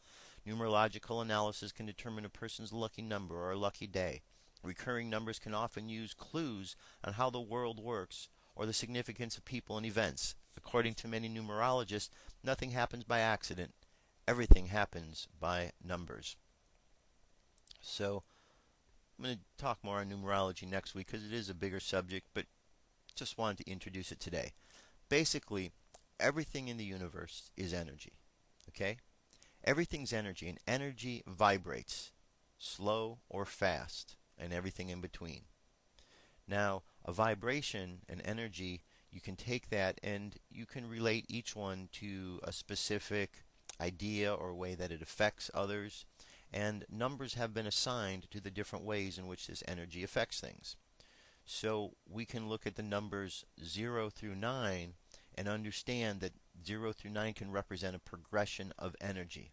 Numerological analysis can determine a person's lucky number or a lucky day. Recurring numbers can often use clues on how the world works or the significance of people and events. According to many numerologists, nothing happens by accident. Everything happens by numbers. So, I'm going to talk more on numerology next week because it is a bigger subject, but just wanted to introduce it today. Basically, everything in the universe is energy. Okay? Everything's energy, and energy vibrates, slow or fast, and everything in between. Now, a vibration, an energy, you can take that and you can relate each one to a specific idea or way that it affects others, and numbers have been assigned to the different ways in which this energy affects things. So we can look at the numbers 0 through 9 and understand that 0 through 9 can represent a progression of energy.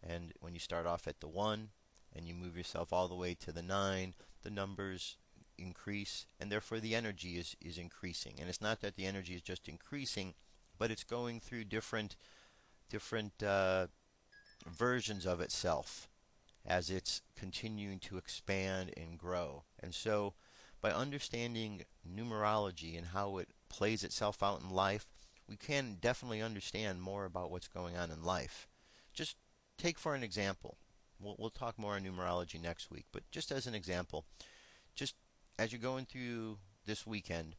And when you start off at the 1 and you move yourself all the way to the 9, the numbers increase, and therefore the energy is increasing. And it's not that the energy is just increasing, but it's going through different versions of itself as it's continuing to expand and grow. And so by understanding numerology and how it plays itself out in life, we can definitely understand more about what's going on in life. Just take for an example. We'll talk more on numerology next week, but just as an example, just as you're going through this weekend,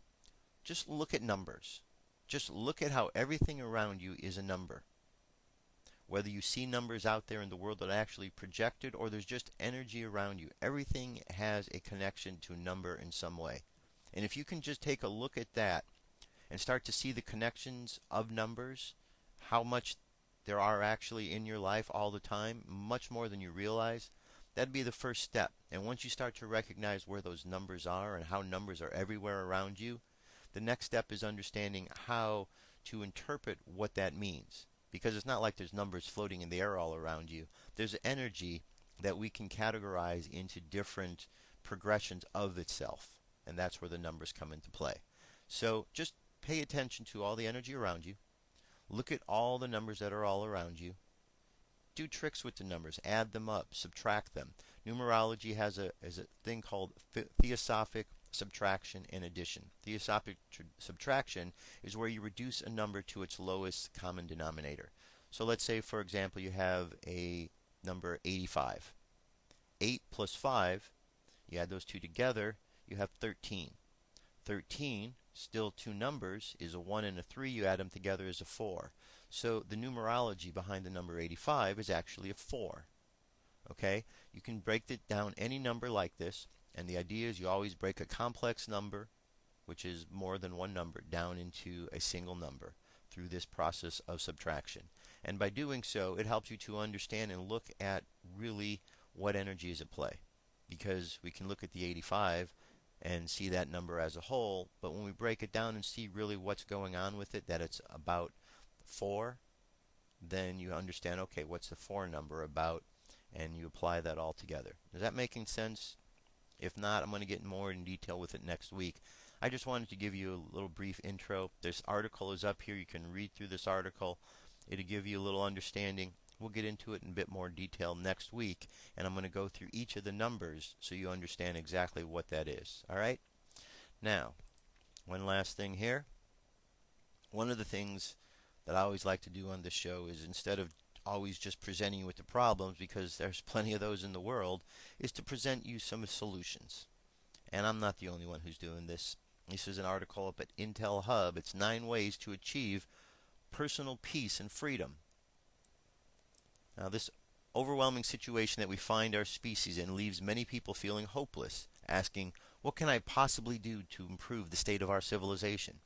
just look at numbers. Just look at how everything around you is a number. Whether you see numbers out there in the world that are actually projected or there's just energy around you, everything has a connection to a number in some way. And if you can just take a look at that and start to see the connections of numbers, how much there are actually in your life all the time, much more than you realize, that'd be the first step. And once you start to recognize where those numbers are and how numbers are everywhere around you, the next step is understanding how to interpret what that means. Because it's not like there's numbers floating in the air all around you. There's energy that we can categorize into different progressions of itself. And that's where the numbers come into play. So just pay attention to all the energy around you. Look at all the numbers that are all around you. Do tricks with the numbers. Add them up. Subtract them. Numerology has a thing called theosophic subtraction and addition. Theosophic subtraction is where you reduce a number to its lowest common denominator. So let's say, for example, you have a number 85. 8 plus 5, you add those two together, you have 13. 13, still two numbers, is a 1 and a 3. You add them together is a 4. So the numerology behind the number 85 is actually a 4. Okay? You can break it down any number like this. And the idea is you always break a complex number, which is more than one number, down into a single number through this process of subtraction. And by doing so, it helps you to understand and look at really what energy is at play. Because we can look at the 85 and see that number as a whole, but when we break it down and see really what's going on with it, that it's about 4, then you understand, okay, what's the for number about, and you apply that all together. Is that making sense? If not, I'm going to get more in detail with it next week. I just wanted to give you a little brief intro. This article is up here. You can read through this article. It'll give you a little understanding. We'll get into it in a bit more detail next week, and I'm going to go through each of the numbers so you understand exactly what that is. All right? Now, one last thing here. One of the things that I always like to do on this show is, instead of always just presenting you with the problems, because there's plenty of those in the world, is to present you some solutions. And I'm not the only one who's doing this. This is an article up at Intel Hub. It's 9 ways to achieve personal peace and freedom. Now, this overwhelming situation that we find our species in leaves many people feeling hopeless, asking, what can I possibly do to improve the state of our civilization?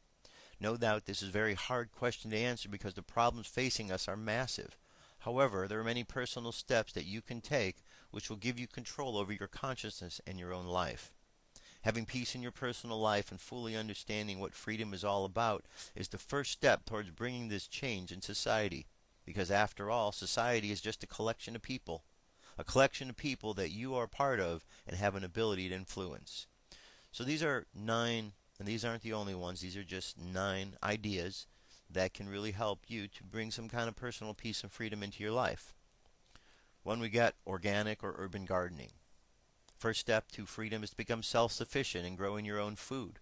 No doubt this is a very hard question to answer because the problems facing us are massive. However, there are many personal steps that you can take which will give you control over your consciousness and your own life. Having peace in your personal life and fully understanding what freedom is all about is the first step towards bringing this change in society. Because after all, society is just a collection of people that you are part of and have an ability to influence. So these are 9, and these aren't the only ones. These are just 9 ideas that can really help you to bring some kind of personal peace and freedom into your life. One, we got organic or urban gardening. First step to freedom is to become self-sufficient and growing your own food.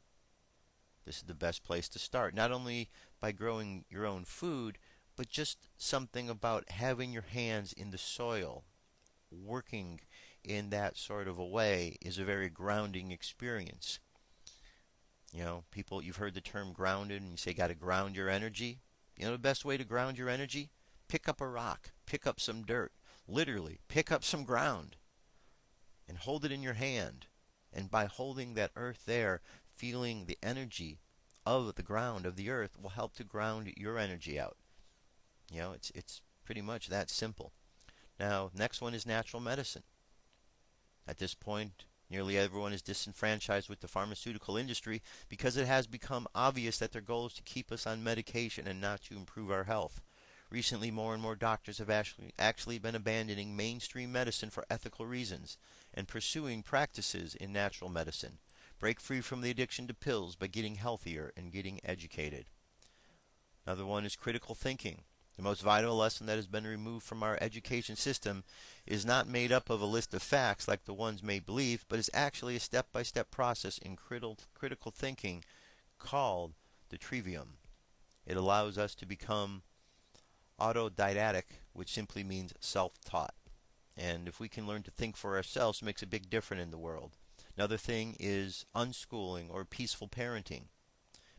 This is the best place to start. Not only by growing your own food, but just something about having your hands in the soil, working in that sort of a way, is a very grounding experience. You know, people, you've heard the term grounded, and you say got to ground your energy. You know the best way to ground your energy? Pick up a rock, pick up some dirt, literally pick up some ground and hold it in your hand. And by holding that earth there, feeling the energy of the ground, of the earth, will help to ground your energy out. You know, it's pretty much that simple. Now, next one is natural medicine. At this point, nearly everyone is disenfranchised with the pharmaceutical industry because it has become obvious that their goal is to keep us on medication and not to improve our health. Recently, more and more doctors have actually been abandoning mainstream medicine for ethical reasons and pursuing practices in natural medicine. Break free from the addiction to pills by getting healthier and getting educated. Another one is critical thinking. The most vital lesson that has been removed from our education system is not made up of a list of facts like the ones may believe, but is actually a step-by-step process in critical thinking called the trivium. It allows us to become autodidactic, which simply means self-taught. And if we can learn to think for ourselves, it makes a big difference in the world. Another thing is unschooling or peaceful parenting.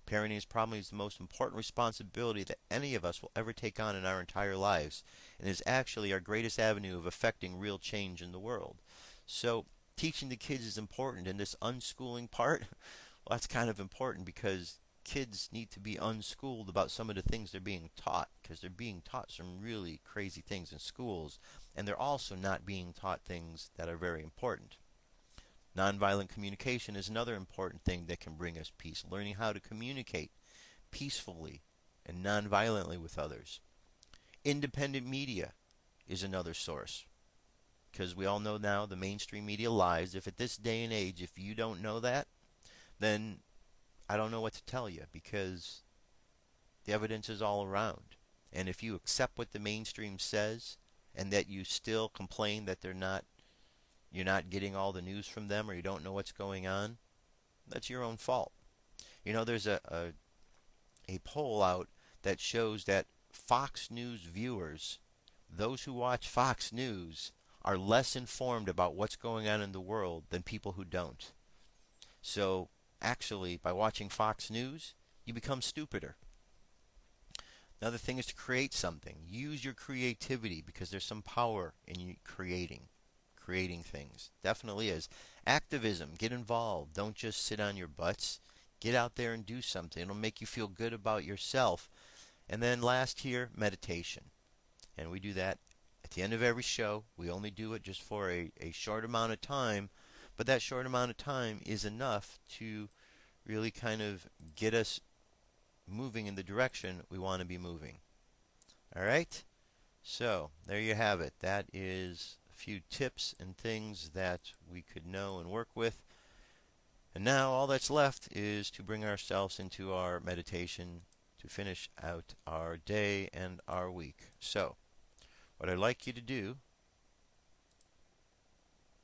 Parenting is probably the most important responsibility that any of us will ever take on in our entire lives, and is actually our greatest avenue of affecting real change in the world. So teaching the kids is important, and this unschooling part, well, that's kind of important because kids need to be unschooled about some of the things they're being taught, because they're being taught some really crazy things in schools, and they're also not being taught things that are very important. Nonviolent communication is another important thing that can bring us peace. Learning how to communicate peacefully and nonviolently with others. Independent media is another source. Because we all know now the mainstream media lies. If at this day and age, if you don't know that, then I don't know what to tell you, because the evidence is all around. And if you accept what the mainstream says and that you still complain that you're not getting all the news from them, or you don't know what's going on, that's your own fault. You know, there's a poll out that shows that Fox News viewers, those who watch Fox News, are less informed about what's going on in the world than people who don't. So, actually, by watching Fox News, you become stupider. Another thing is to create something. Use your creativity, because there's some power in you creating things. Definitely is. Activism. Get involved. Don't just sit on your butts. Get out there and do something. It'll make you feel good about yourself. And then last here, meditation. And we do that at the end of every show. We only do it just for a short amount of time, but that short amount of time is enough to really kind of get us moving in the direction we want to be moving. All right? So, there you have it. That is a few tips and things that we could know and work with. And now all that's left is to bring ourselves into our meditation to finish out our day and our week. So, what I'd like you to do,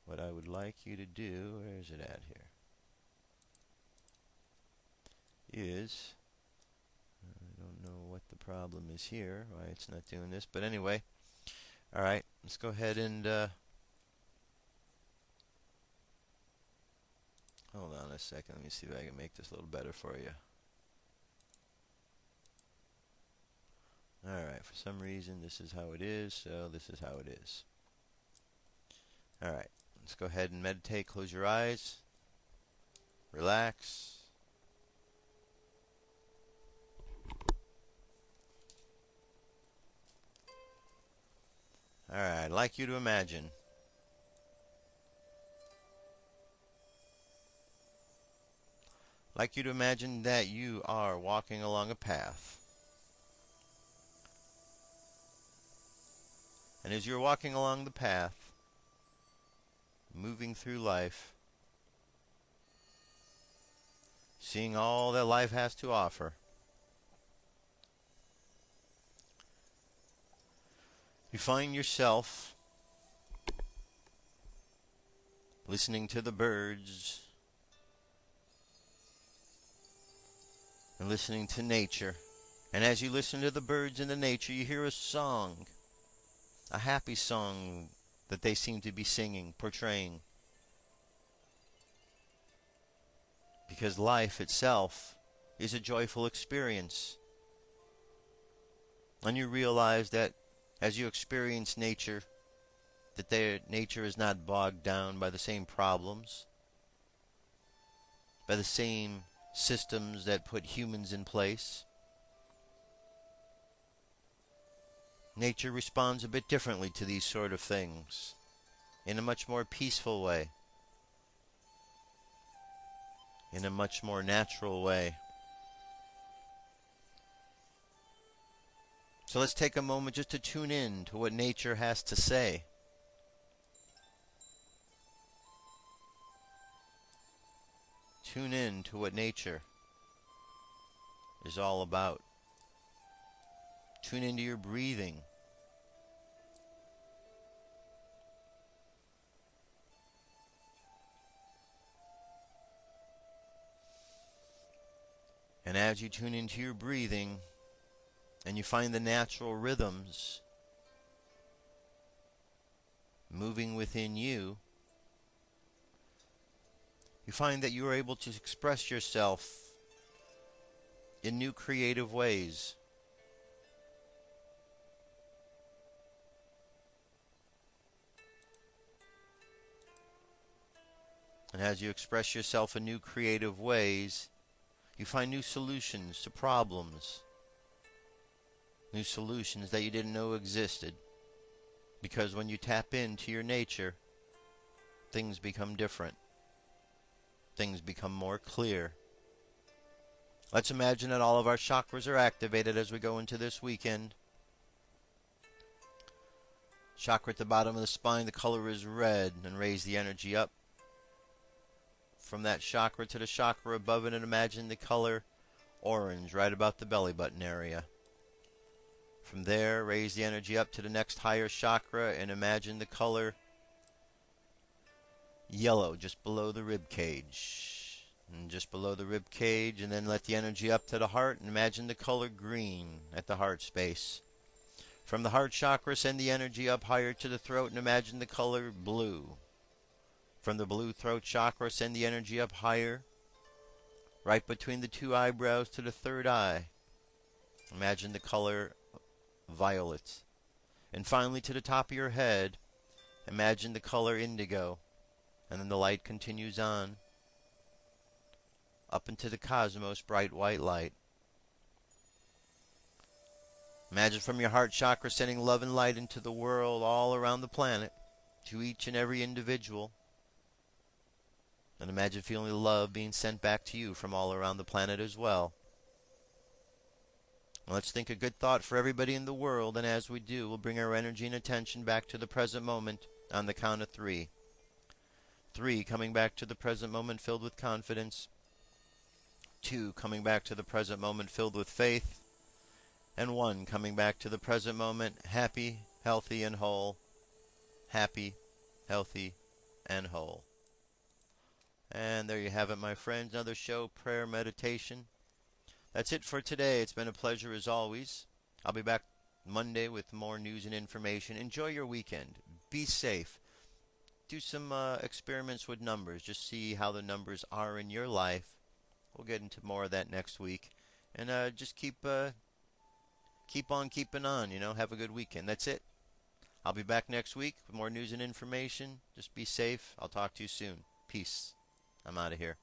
where is it at here? Is, I don't know what the problem is here, why it's not doing this, but anyway, alright, let's go ahead and, hold on a second, let me see if I can make this a little better for you. Alright, for some reason this is how it is, so this is how it is. Alright, let's go ahead and meditate, close your eyes, relax. Alright, I'd like you to imagine that you are walking along a path. And as you're walking along the path, moving through life, seeing all that life has to offer, you find yourself listening to the birds and listening to nature. And as you listen to the birds and the nature, you hear a song, a happy song that they seem to be singing, portraying. Because life itself is a joyful experience. And you realize that as you experience nature, that nature is not bogged down by the same problems, by the same systems that put humans in place. Nature responds a bit differently to these sort of things, in a much more peaceful way, in a much more natural way. So let's take a moment just to tune in to what nature has to say. Tune in to what nature is all about. Tune into your breathing. And as you tune into your breathing, and you find the natural rhythms moving within you, you find that you are able to express yourself in new creative ways. And as you express yourself in new creative ways, you find new solutions to problems. New solutions that you didn't know existed. Because when you tap into your nature, things become different. Things become more clear. Let's imagine that all of our chakras are activated as we go into this weekend. Chakra at the bottom of the spine, the color is red, and raise the energy up. From that chakra to the chakra above it, and imagine the color orange right about the belly button area. From there, raise the energy up to the next higher chakra and imagine the color yellow just below the rib cage. And just below the rib cage, and then let the energy up to the heart and imagine the color green at the heart space. From the heart chakra, send the energy up higher to the throat and imagine the color blue. From the blue throat chakra, send the energy up higher, right between the two eyebrows to the third eye. Imagine the color violet. And finally to the top of your head, imagine the color indigo. And then the light continues on, up into the cosmos, bright white light. Imagine from your heart chakra sending love and light into the world all around the planet, to each and every individual. And imagine feeling the love being sent back to you from all around the planet as well. Let's think a good thought for everybody in the world, and as we do, we'll bring our energy and attention back to the present moment on the count of 3. 3, coming back to the present moment filled with confidence. 2, coming back to the present moment filled with faith. And 1, coming back to the present moment happy, healthy, and whole. Happy, healthy, and whole. And there you have it, my friends. Another show, prayer, meditation. That's it for today. It's been a pleasure as always. I'll be back Monday with more news and information. Enjoy your weekend. Be safe. Do some experiments with numbers. Just see how the numbers are in your life. We'll get into more of that next week. And just keep on keeping on, Have a good weekend. That's it. I'll be back next week with more news and information. Just be safe. I'll talk to you soon. Peace. I'm out of here.